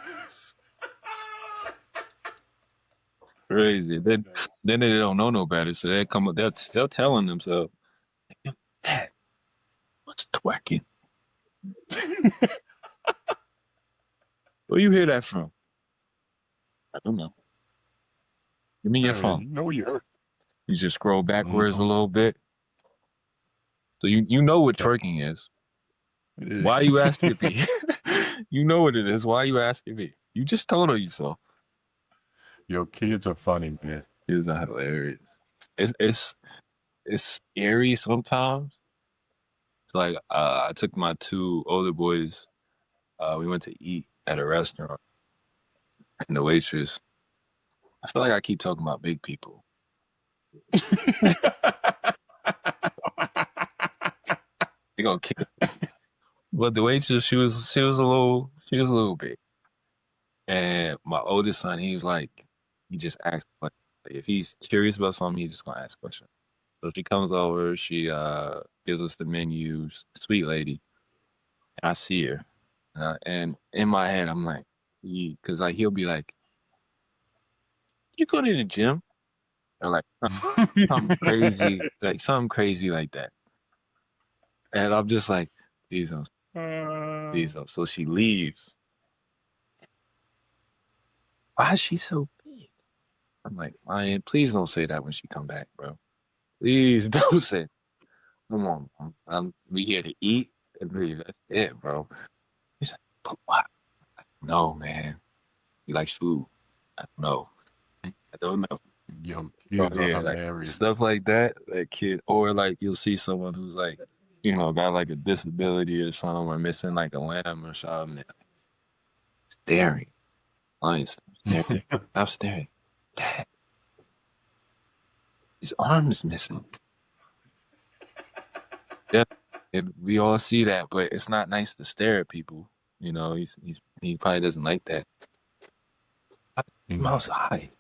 Crazy. Then they don't know no better, so they come up. They're telling themselves, "Dad, what's twerking? Where you hear that from?" I don't know. Give me your Hey, phone. you know you. You just scroll backwards a Mm-hmm. little bit. So you know what Okay. twerking is. Why are you asking me? You know what it is. Why are you asking me? You just told on yourself. Your kids are funny, man. It's hilarious. It's scary sometimes. It's like I took my two older boys. We went to eat at a restaurant, and the waitress. I feel like I keep talking about big people. They gonna kill. But the waitress, she was a little big. And my oldest son, he was like, he just asked questions. Like, if he's curious about something, he's just gonna ask questions. So she comes over, she gives us the menus, sweet lady. And I see her, and in my head, I'm like, because like he'll be like, "You go to the gym?" Or like something crazy like that. And I'm just like, please don't, please don't. So she leaves. Why is she so big? I'm like, Ryan, please don't say that when she come back, bro. Please don't say. Come on, bro. We here to eat and leave. That's it, bro. He's like, but what? No, man. He likes food. I don't know. I don't know. Your Oh kids are yeah, like hilarious. stuff like that. That kid, or like you'll see someone who's like, got like a disability or something, or missing like a limb or something. And staring, honestly, staring. Stop staring. Dad, his arm is missing. Yeah, and we all see that, but it's not nice to stare at people. He probably doesn't like that. I'm Mhm. outside.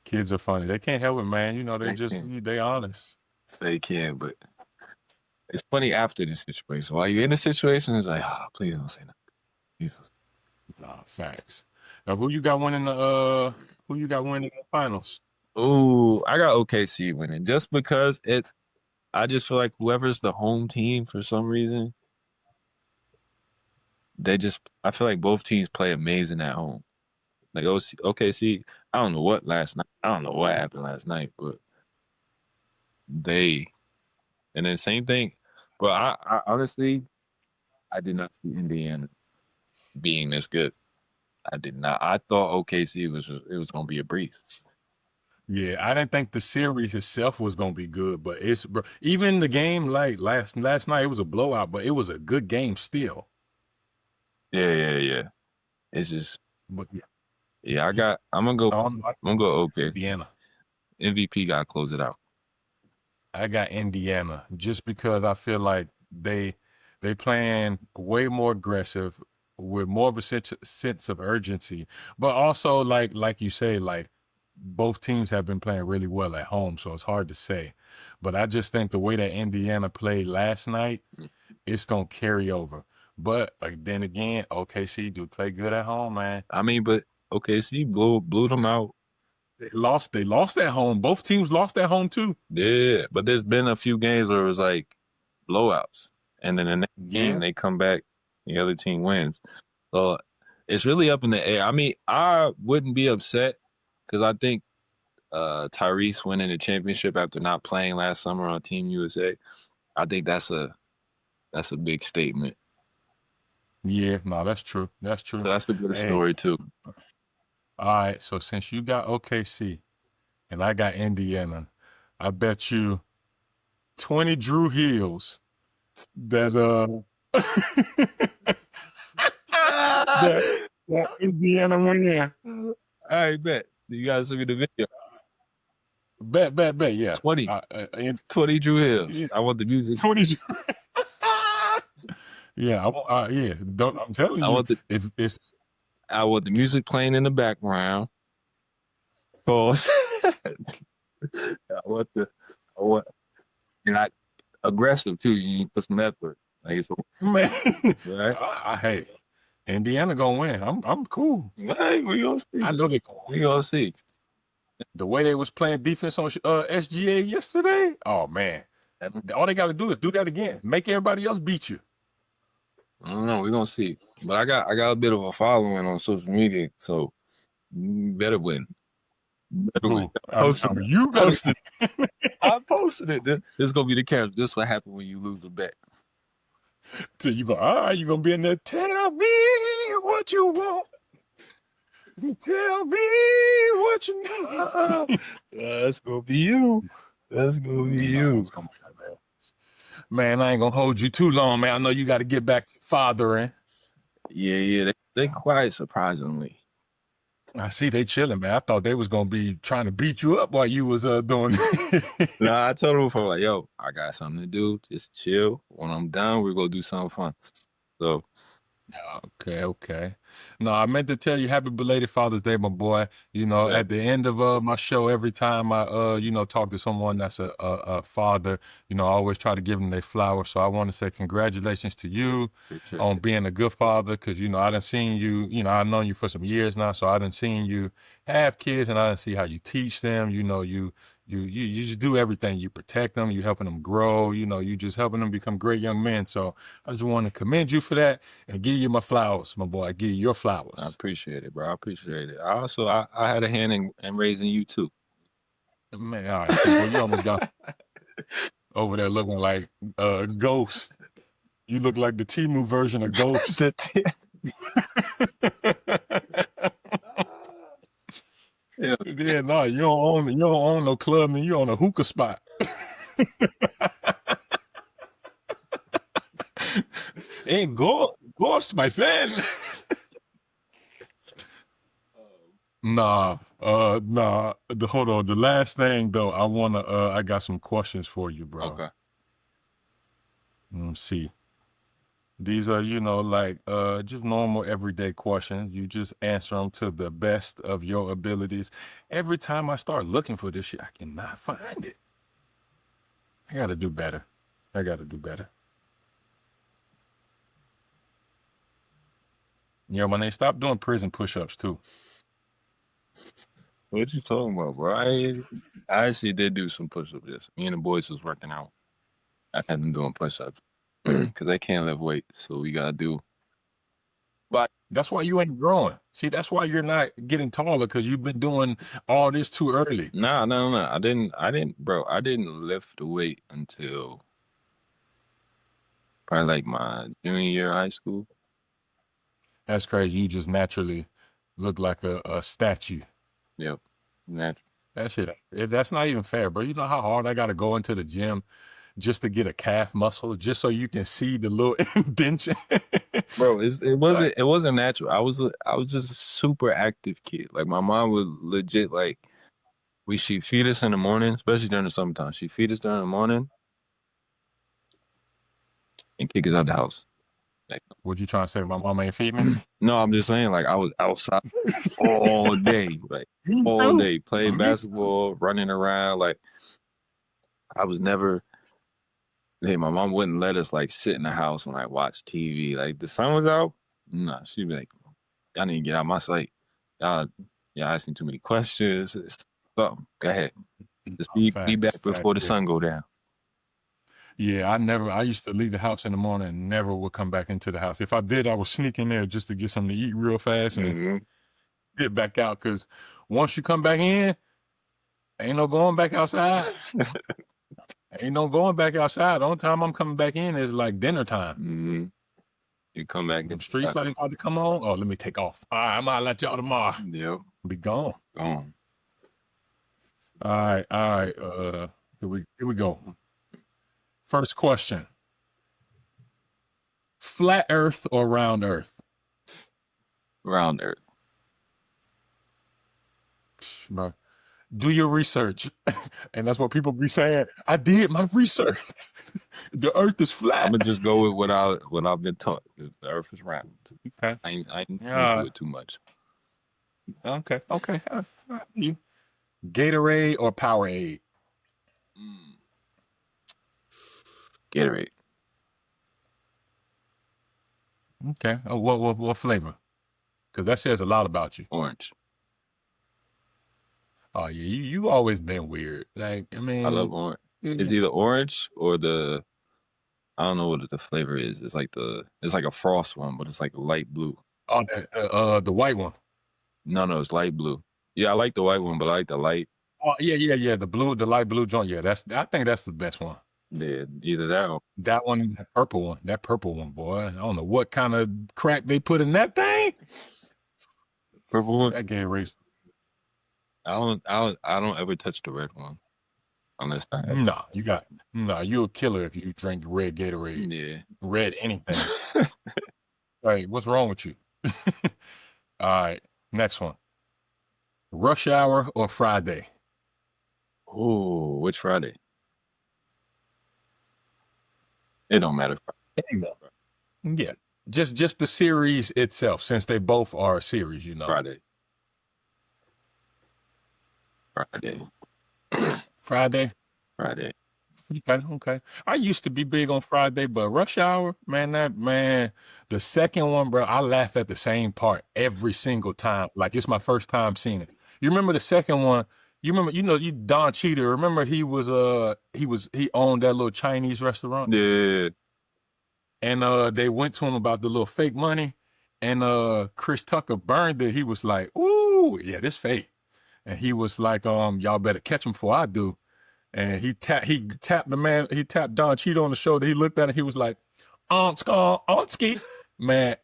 Kids are funny. They can't help it, man. They They just can, they honest. they can, but it's funny after the situation. While you're in the situation, it's like, please don't say nothing. Please don't say Nah, facts. Now, who you got winning the finals? Ooh, I got OKC winning just because I just feel like whoever's the home team for some reason, I feel like both teams play amazing at home. Like OKC, I don't know what last night. I don't know what happened last night, but they, and then same thing. But I honestly, I did not see Indiana being this good. I did not. I thought OKC it was gonna be a breeze. Yeah, I didn't think the series itself was gonna be good, but even the game like last night it was a blowout, but it was a good game still. Yeah, yeah, yeah. It's just, But yeah. I'm gonna go. um, I'm gonna go OKC. Indiana. MVP got to close it out. I got Indiana just because I feel like they playing way more aggressive with more of a sense of urgency, but also like you say, like both teams have been playing really well at home, so it's hard to say. But I just think the way that Indiana played last night, it's gonna carry over. But like, then again, OKC do play good at home, man. I mean, but OKC blew them out. They lost at home. Both teams lost at home too. Yeah, but there's been a few games where it was like blowouts, and then the next game Yeah. they come back, the other team wins. So it's really up in the air. I mean, I wouldn't be upset because I think Tyrese winning the championship after not playing last summer on Team USA, I think that's a big statement. Yeah, no, that's true. That's true. So that's a good Hey, story too. all right. So since you got OKC and I got Indiana, I bet you 20 Drew Hills that that that Indiana win. I bet. You guys send me the video. Bet. Yeah. 20, And 20 Drew Hills. yeah, I want the music. 20 Yeah, yeah. I'm telling I you, want the if it's I want the music playing in the background. Pause. I want I want, and I aggressive too. You need to put some effort. Like it's man, right. hey, Indiana gonna win. I'm cool. Right, we gonna see. I know they gonna We win. gonna see. The way they was playing defense on SGA yesterday, oh man, I all they got to do is do that again. Make everybody else beat you. don't know. We gonna see. But I got a bit of a following on social media, so you better win. Better win. Who? Posted it. You better. Posted it. I posted it. This is gonna be the character. This is what happened when you lose a bet. Till you go, all right, you gonna be in there. Tell me what you want. Tell me what you need. That's gonna be you. That's gonna be you. Man, I ain't gonna hold you too long, man. I know you got to get back to fathering. Yeah. They quiet surprisingly. I see they chilling, man. I thought they was gonna be trying to beat you up while you was doing. Nah, I told them before, like, yo, I got something to do. Just chill. When I'm done, we're gonna do something fun. So Okay. No, I meant to tell you happy belated Father's Day, my boy. You know, yeah, at the end of my show, every time I talk to someone that's a father, I always try to give them their flowers. So I want to say congratulations to you appreciate on it. being a good father, because I done seen you. I've known you for some years now, so I done seen you have kids, and I done see how you teach them. You just do everything. You protect them. You helping them grow. You just helping them become great young men. So I just want to commend you for that and give you my flowers, my boy. I give you your I flowers. appreciate it, bro. I appreciate it. I had a hand in raising you too. Man, all right. See, boy, you almost got over there looking like Ghost. You look like the Timu version of Ghost. Yeah. Yeah, no, you don't own no club, and you own a hookah spot. Ain't Ghost, my friend. Nah, nah. Hold on. The last thing though, I got some questions for you, bro. Okay. Let's see. These are, just normal everyday questions. You just answer them to the best of your abilities. Every time I start looking for this shit, I cannot find it. I gotta do better. When they stop doing prison push-ups too. What you talking about, bro? I actually did do some push-ups. Yes, me and the boys was working out. I had them doing push-ups because they can't lift weight, so we gotta do. But That's why you ain't growing. See, that's why you're not getting taller, because you've been doing all this too early. no. I didn't, bro. I didn't lift the weight until probably like my junior year of high school. That's crazy. You just naturally look like a statue. Yep. Natural. That shit, that's not even fair, bro. You know how hard I got to go into the gym just to get a calf muscle, just so you can see the little indentation. Bro, Like, it wasn't natural. I was just a super active kid. Like my mom would legit like she feed us in the morning, especially during the summertime. She feed us during the morning and kick us out the house. Like, what you trying to say? My mama ain't feed me? no, I'm just saying, like I was outside all day, like Me all too. day, playing Me basketball, running around. Like I was never. Hey, my mom wouldn't let us like sit in the house and like watch TV. Like the sun was out, nah, she'd be like, "Y'all need to get out my sight. Y'all, y'all asking too many questions. It's something. Go ahead, just be Facts. back before the Yeah. sun go down." Yeah, I used to leave the house in the morning and never would come back into the house. If I did, I would sneak in there just to get something to eat real fast and Mm-hmm. get back out. Because once you come back in, ain't no going back outside. Ain't no going back outside. The only time I'm coming back in is like dinner time. Mm-hmm. You come back. Them streets like about to come on. Oh, let me take off. All right, I'm gonna let y'all tomorrow. Yep. Be gone. Gone. All right. Here we go. First question: flat Earth or round Earth? Round Earth. Bro, do your research, and that's what people be saying. I did my research. The Earth is I'm flat. gonna just go with what I've been taught. The Earth is round. Okay. I ain't into Yeah. it too much. Okay. You Gatorade or Powerade? Mm. Gatorade. Okay. Oh, what flavor? Because that says a lot about you. Orange. Oh yeah, you always been weird. Like, I I love mean, orange. It's you- either orange or the I don't know what the flavor is. It's like a frost one, but it's like light blue. Oh, the white one. No, it's light blue. Yeah, I like the white one, but I like the light. Oh, yeah. The light blue joint. Yeah, I think that's the best one. Yeah, either that or That one, that purple one, boy. I don't know what kind of crack they put in that thing. purple one. That gave race. I don't ever touch the red one unless I have. You're a killer if you drink red Gatorade. Yeah. Red anything. Hey, what's wrong with you? All right, next one. Rush Hour or Friday? Oh, which Friday? It don't matter. Yeah, just the series itself, since they both are a series, Friday. Friday. Friday. Friday. Okay. I used to be big on Friday, but Rush Hour, man, the second one, bro, I laugh at the same part every single time. Like it's my first time seeing it. You remember the second one? You remember, you Don Cheadle. Remember he owned that little Chinese restaurant, Yeah. and they went to him about the little fake money, and Chris Tucker burned it. He was like, "Ooh, yeah, this fake," and he was like, "Y'all better catch him before I do." And he tapped Don Cheadle on the shoulder. He looked at it. He was like, Auntski. Man,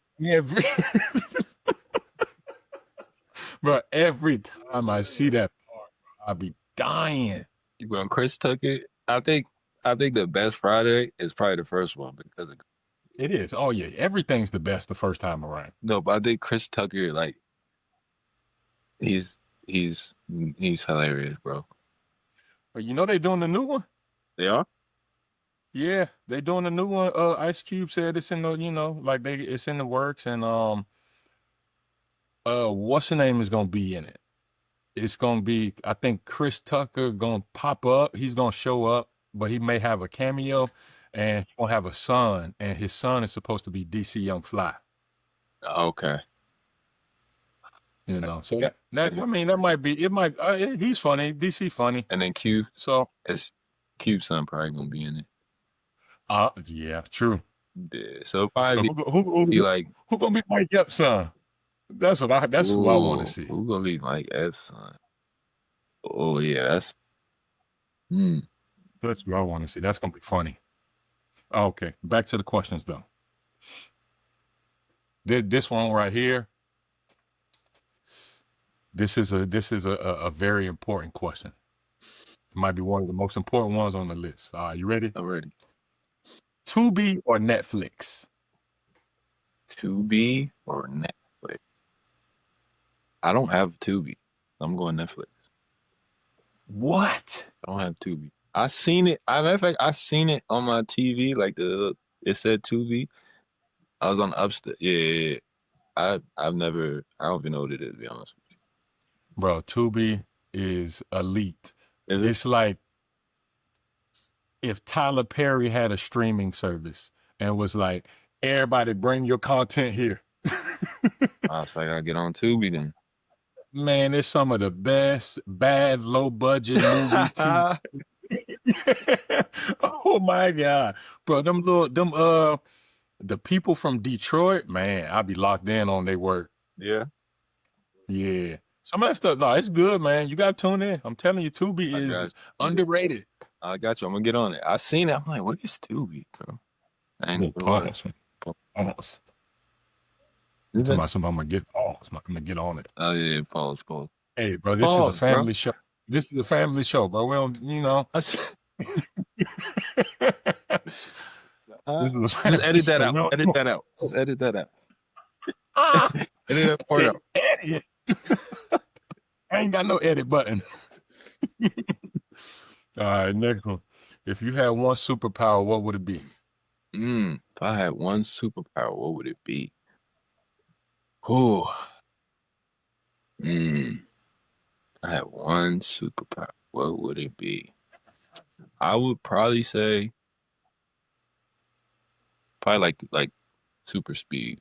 every time I see that part, I'll be dying. You going Chris Tucker? I think the best Friday is probably the first one because of It is. Oh, yeah. Everything's the best the first time around. no, but I think Chris Tucker, like, he's hilarious, bro. But they're doing the new one? They are? Yeah, they doing the new one. Ice Cube said it's in the, it's in the works, and what's the name is gonna be in it? It's gonna be, I think Chris Tucker gonna pop up. He's gonna show up, but he may have a cameo, and he's gonna have a son, and his son is supposed to be DC Young Fly. Okay. So that might be it. He's funny. DC funny, and then Q. So it's Cube's son probably gonna be in it. Yeah, true. Yeah, so probably who gonna be Mike Epps' son? That's who I want to see. Who gonna be Mike Epps' son? Oh yeah, that's That's what I want to see. That's gonna be funny. Okay, back to the questions though. This one right here. This is a very important question. It might be one of the most important ones on the list. Are you ready? I'm ready. Tubi or Netflix? Tubi or Netflix? I don't have Tubi. I'm going Netflix. What? I don't have Tubi. I seen it. Matter of fact, I seen it on my TV. Like it said Tubi. I was on the upstairs. Yeah. I don't even know what it is, to be honest with you. Bro, Tubi is elite. Is it? It's like if Tyler Perry had a streaming service and was like, everybody bring your content here. I was like, I get on Tubi then. Man, it's some of the best bad low budget movies. Oh my God, bro! The people from Detroit, man, I'll be locked in on their work. Yeah. Some of that stuff, no, it's good, man. You got to tune in. I'm telling you, Tubi is underrated. I got you. I'm gonna get on it. I seen it. I'm like, what is Tubi, bro? I ain't pause. Pause. I'm gonna get pause. I'm gonna get on it. Oh yeah, pause. Hey, bro, this is a family show. This is a family show, bro. We don't, just edit that out. Edit that out. Just edit that out. Edit that part out. Edit. I ain't got no edit button. All right, next one. If you had one superpower, what would it be? If I had one superpower, what would it be? I had one superpower. What would it be? I would probably say like super speed,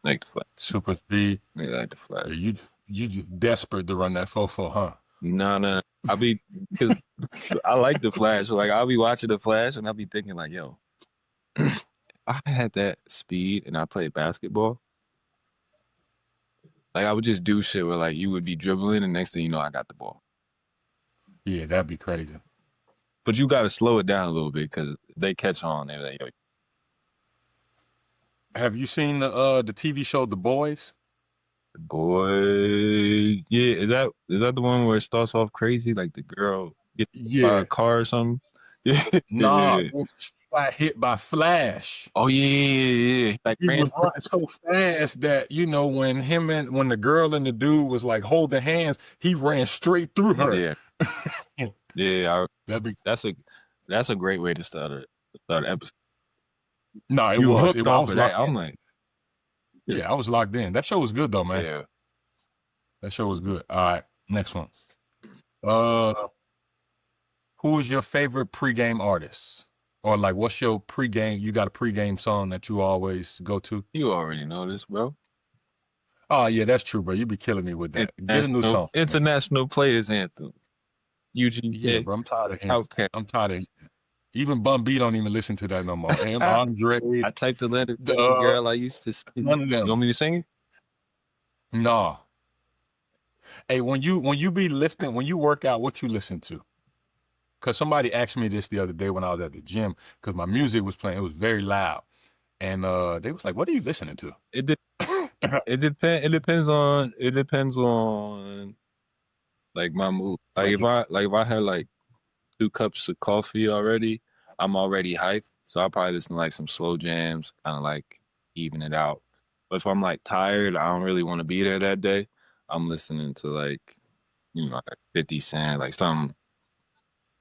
like the Flash. Super speed. Yeah, like the Flash. You just desperate to run that fofo, huh? No. Because I like the Flash. So like I'll be watching the Flash and I'll be thinking like, yo, I had that speed and I played basketball, like I would just do shit where like you would be dribbling and next thing you know I got the ball. Yeah, that'd be crazy. But you got to slow it down a little bit because they catch on. They're like, yo, Have you seen the TV show The Boys? boy, yeah, is that the one where it starts off crazy, like the girl gets hit by a Yeah. car or something? Yeah, Nah, yeah. she got hit by Flash. Oh yeah, yeah, yeah. Like He ran. was running so fast that when the girl and the dude was like holding hands, he ran straight through her. Yeah, yeah. That'd be That's a great way to start an episode. no, it You was. hooked I off was of that. locked in. I'm like, yeah, Yeah, I was locked in. That show was good though, man. yeah. That show was good. All right, next one. Uh, who is your favorite pregame artist? Or like, what's your pregame? You got a pregame song that you always go to? You already know this, bro. Oh yeah, that's true, bro. You be killing me with that. Get a new International song for me. international players anthem. Yeah, UGK. bro. I'm tired of him. Okay. I'm tired of even Bun B don't even listen to that no more. And Andre, I typed the letter to the uh, girl I used to see. none of You them. want me to sing it? Nah. Hey, when you be lifting, when you work out, what you listen to? Cause somebody asked me this the other day when I was at the gym, cause my music was playing. It was very loud, and they was like, "What are you listening to?" It de- it depends on like my mood. Like Like, if I had like 2 cups of coffee already, I'm already hyped. So I'll probably listen to like some slow jams, kind of like even it out. But if I'm like tired, I don't really want to be there that day. I'm listening to like like 50 Cent, like something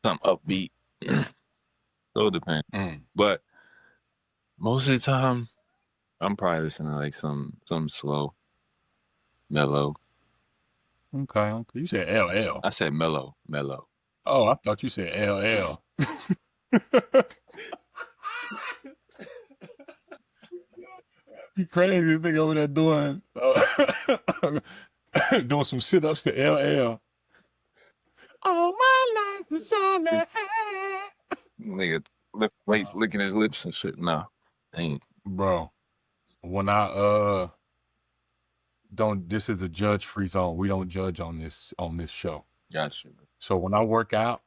upbeat. So it depends. mm, But most of the time, I'm probably listening to like some slow, mellow. okay, okay. You said LL. I said mellow. Oh, I thought you said LL. You crazy thing over there doing doing some sit ups to LL. All my life is on the hand. Nigga lift weights, licking his lips and shit. No, ain't. Bro, when I don't this is a judge free zone. We don't judge on this show. Gotcha. So when I work out,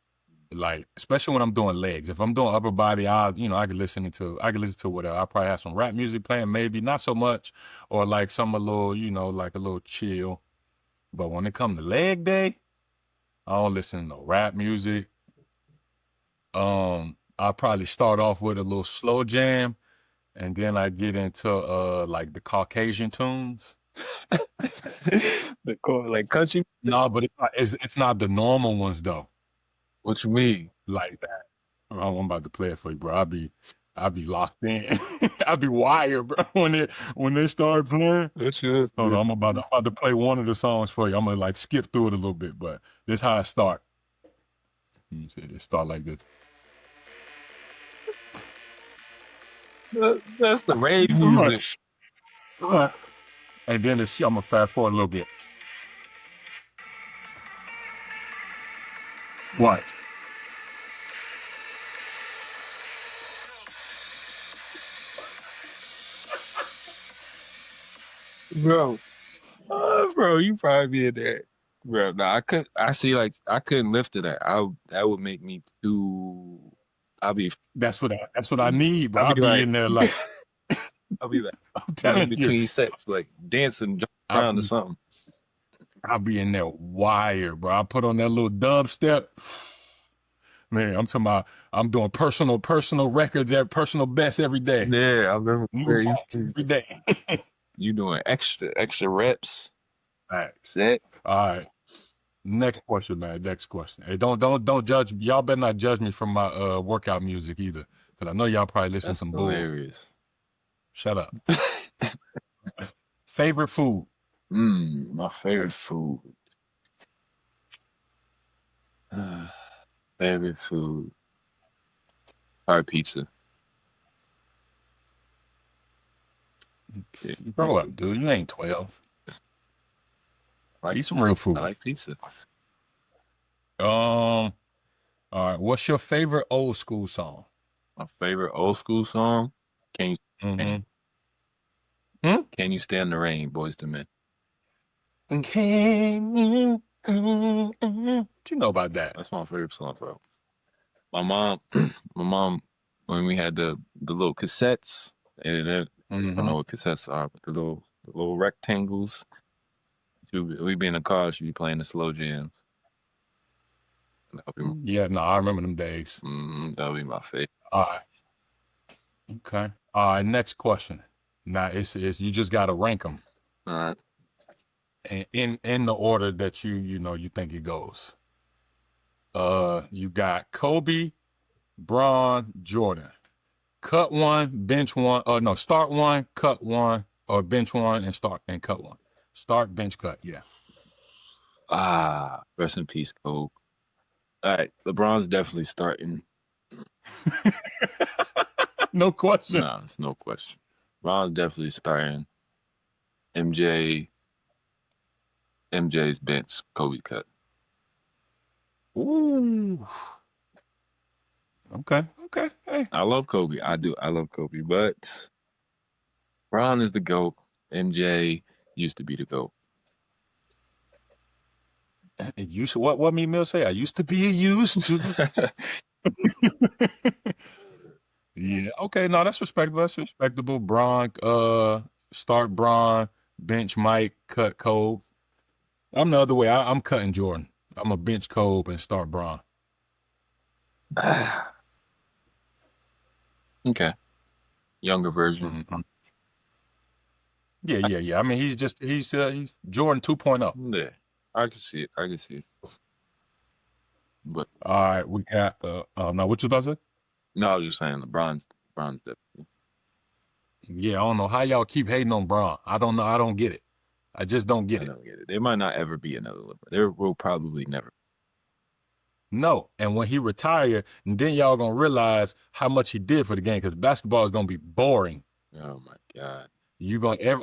like especially when I'm doing legs, if I'm doing upper body, I can listen to whatever. I probably have some rap music playing, maybe not so much, or like some a little, like a little chill. But when it comes to leg day, I don't listen to no rap music. I'll probably start off with a little slow jam, and then I get into like the Caucasian tunes. They call it like country. No, but it's not the normal ones though, What you mean? like that. Oh, I'm about to play it for you, bro. I'll be locked in. I'll be wired, bro. When they start playing. What you Hold listen on, I'm about to play one of the songs for you. I'm gonna like skip through it a little bit, but this is how it start. Let me see, it start like this. to? That's the rave Right. music. Right. And then I'm gonna fast forward a little bit. What? Bro. Bro, you probably be in there. Bro, nah, I couldn't lift to that. That would make me too. I'll be That's what I need, bro. I'll I'll be be like in there like I'll be like I'm in telling you. between sets, like dancing, jumping I'll around or be something. I'll be in there wired, bro. I put on that little dubstep. Man, I'm talking about I'm doing personal records at personal best every day. Yeah, I'm gonna New say hits every day. you doing extra reps. Thanks. Set. All right. Next question, man. Next question. Hey, don't judge. Y'all better not judge me from my workout music either, because I know y'all probably listen to That's some bull. hilarious. Shut up. Favorite food? My favorite food. Favorite food. Probably pizza. Yeah, Grow up, dude. You ain't 12. I Eat some real I food. like pizza. All right. What's your favorite old school song? My favorite old school song. Can you Mm-hmm. Can You Stand the Rain, Boys to Men? And can you? What you know about that? That's my favorite song, bro. My mom, my mom, when we had the little cassettes, and I don't Mm-hmm. know what cassettes are, but the little rectangles. We'd be in the car. She'd be playing the slow jams. Yeah, no, I remember them days. That would be my favorite. All right. Okay. All right. Next question. Now it's you just gotta rank them All right. in the order that you think it goes. You got Kobe, Braun, Jordan. Cut one, bench one. No, start one, cut one, or bench one and start and cut one. Start, bench, cut. Yeah. Rest in peace, Kobe. All right, LeBron's definitely starting. No question. No, it's no question. LeBron's definitely starting. MJ's bench, Kobe cut. Ooh. Okay. Okay. Hey. I love Kobe. I do. I love Kobe, but Bron is the GOAT. MJ used to be the GOAT. What me Mill say? I used to be a used to. Yeah. Okay. No, that's respectable. That's respectable. Braun. Start Braun. Bench Mike. Cut Kobe. I'm the other way. I'm cutting Jordan. I'm a bench Kobe and start Braun. Okay. Younger version. Mm-hmm. Yeah. I mean, he's Jordan 2.0. Yeah. I can see it. I can see it. But All right, we got now what you about to say? no, I was just saying LeBron's definitely. Yeah, I don't know how y'all keep hating on Braun. I don't know. I don't get it. I just don't get I it. don't get it. There might not ever be another LeBron. There will probably never. No. And when he retire, and then y'all gonna realize how much he did for the game because basketball is gonna be boring. Oh my God.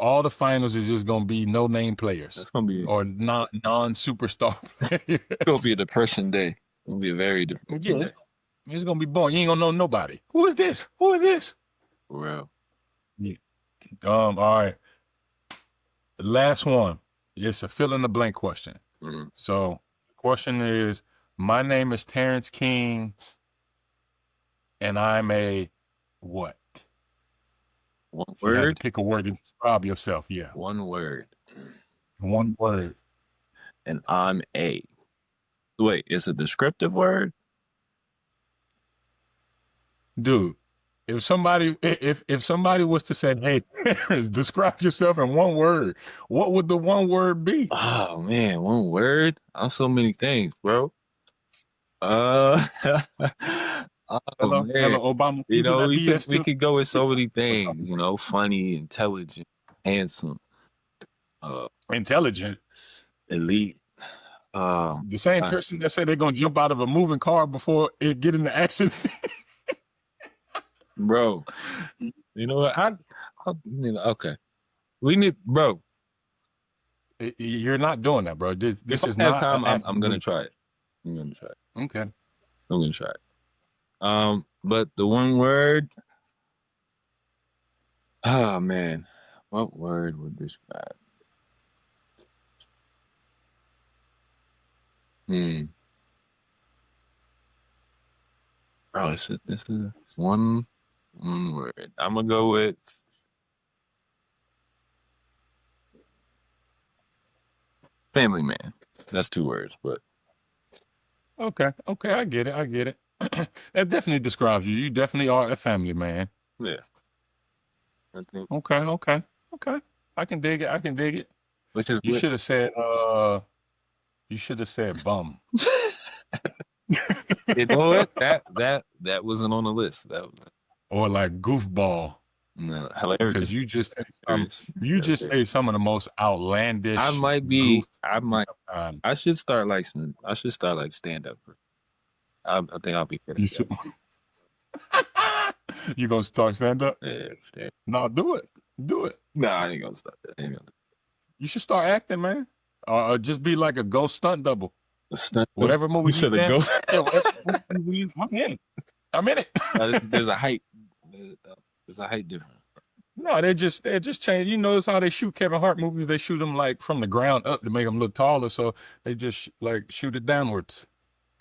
All the finals is just gonna be no name players. That's gonna be or non superstar players. It's gonna be a depression day. It's gonna be a very depressing day. It's gonna be boring. You ain't gonna know nobody. Who is this? Who is this? For real. Yeah. All right. Last one. It's a fill in the blank question. Mm-hmm. So the question is, my name is Terrance King, and I'm a what? One If you had word. to pick a word to describe yourself, yeah. One word. One word. And I'm a. Wait, it's a descriptive word? Dude, if somebody was to say, "Hey, Terrance, describe yourself in one word," what would the one word be? Oh man, one word? I'm so many things, bro. Oh Hello, man. Obama. You know, That BS we too. could go with so many things, you know, funny, intelligent, handsome, Intelligent. elite. The same person that said they're gonna jump out of a moving car before it get in the accident. Bro, you know what? Okay. We need, bro. You're not doing that, bro. This If I is have not. time, I'm gonna try it. I'm gonna try it. Okay. I'm gonna try it. But the one word. Oh man, what word would describe? Bro, this is one word. I'm gonna go with family man. That's 2 words, but Okay. I get it. That definitely describes you. You definitely are a family man. yeah. I think. Okay. I can dig it. Which is You should have said bum. You know what? That wasn't on the list. That was Or like goofball. no, hilarious. Because you just say some of the most outlandish. I might be. I should start like stand up. I think I'll be good at that. You gonna start stand up? Yeah. No, do it. No, I ain't gonna start that. You should start acting, man. Or just be like a ghost stunt double. Stunt whatever movie you you in. ghost. Yeah, whatever movie you in, I'm in it. There's a height. There's a height difference. No, they just change. You notice how they shoot Kevin Hart movies? They shoot them like from the ground up to make them look taller, so they just like shoot it downwards.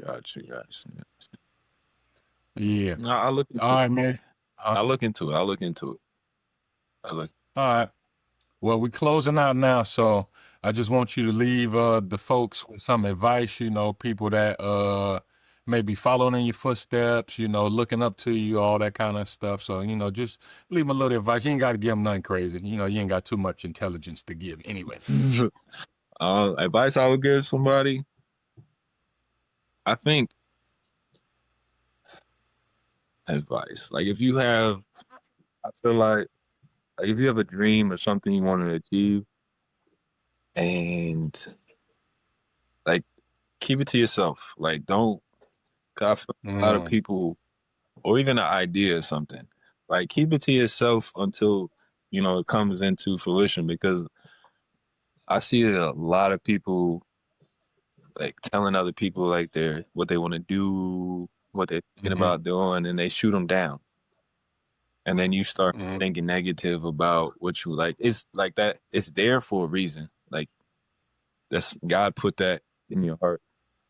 Gotcha. Yeah. No, I'll look All into right, it. man. I'll look into it. I'll look into it. I'll look. All right. Well, we're closing out now, so I just want you to leave the folks with some advice, people that maybe following in your footsteps, looking up to you, all that kind of stuff. So, just leave them a little advice. You ain't got to give them nothing crazy. You ain't got too much intelligence to give anyway. Advice I would give somebody, I think advice. Like if you have, I feel like if you have a dream or something you want to achieve, and like keep it to yourself. Like don't. 'Cause I feel a lot of Mm, people, or even an idea or something, like keep it to yourself until it comes into fruition. Because I see a lot of people like telling other people like what they want to do, what they're thinking mhm, about doing, and they shoot them down. And then you start mhm, thinking negative about what you like. It's like that. It's there for a reason. Like that's God put that in your heart.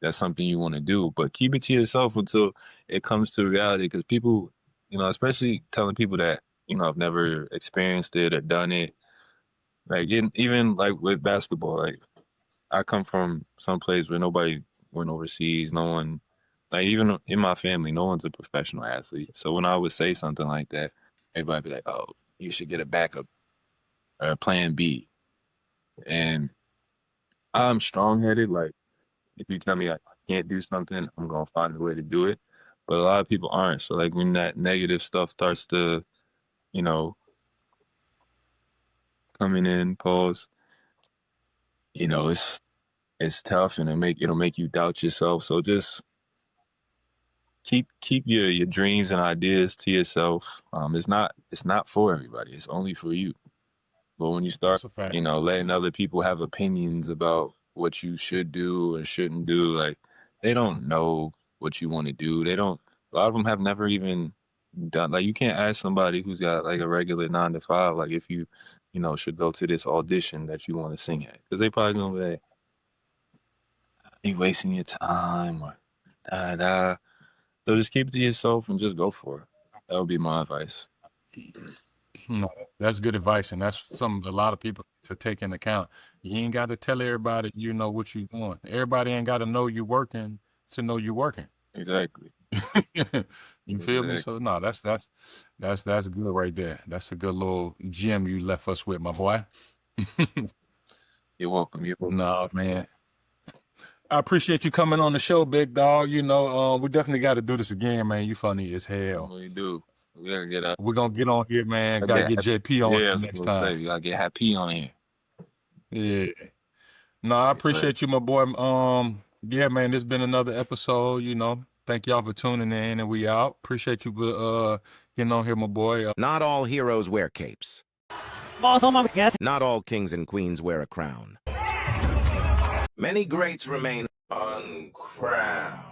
That's something you want to do, but keep it to yourself until it comes to reality. Because people, especially telling people that have never experienced it or done it. Like even like with basketball, like I come from some place where nobody went overseas. No one, like even in my family, no one's a professional athlete. So when I would say something like that, everybody be like, "Oh, you should get a backup or a plan B." And I'm strong headed. Like if you tell me I can't do something, I'm gonna find a way to do it. But a lot of people aren't. So like when that negative stuff starts to, you know, coming in, pause, it's tough and it'll make you doubt yourself. So just keep your dreams and ideas to yourself. It's not for everybody. It's only for you. But when you start, that's a fact. letting other people have opinions about what you should do or shouldn't do, like they don't know what you want to do. They don't. A lot of them have never even done. Like you can't ask somebody who's got like a regular 9 to 5, like if you, should go to this audition that you want to sing at, because they probably gonna be like, "You wasting your time," or da da da. So just keep it to yourself and just go for it. That would be my advice. No, that's good advice, and that's something a lot of people to take into account. You ain't got to tell everybody what you're doing. Everybody ain't got to know you're working to know you're working. Exactly. You feel me? Exactly. So no, that's good right there. That's a good little gem you left us with, my boy. You're welcome. You're welcome. No, man. I appreciate you coming on the show, big dog. We definitely got to do this again, man. You funny as hell. We do. We gotta get up. We're gonna get on here, man. I Gotta get get happy. JP on Yeah, here I was next gonna say time. we gotta get happy on here. Yeah. No, I But appreciate you, my boy. Yeah, man, this been another episode. Thank y'all for tuning in, and we out. Appreciate you, getting on here, my boy. Not all heroes wear capes. Not all kings and queens wear a crown. Many greats remain uncrowned.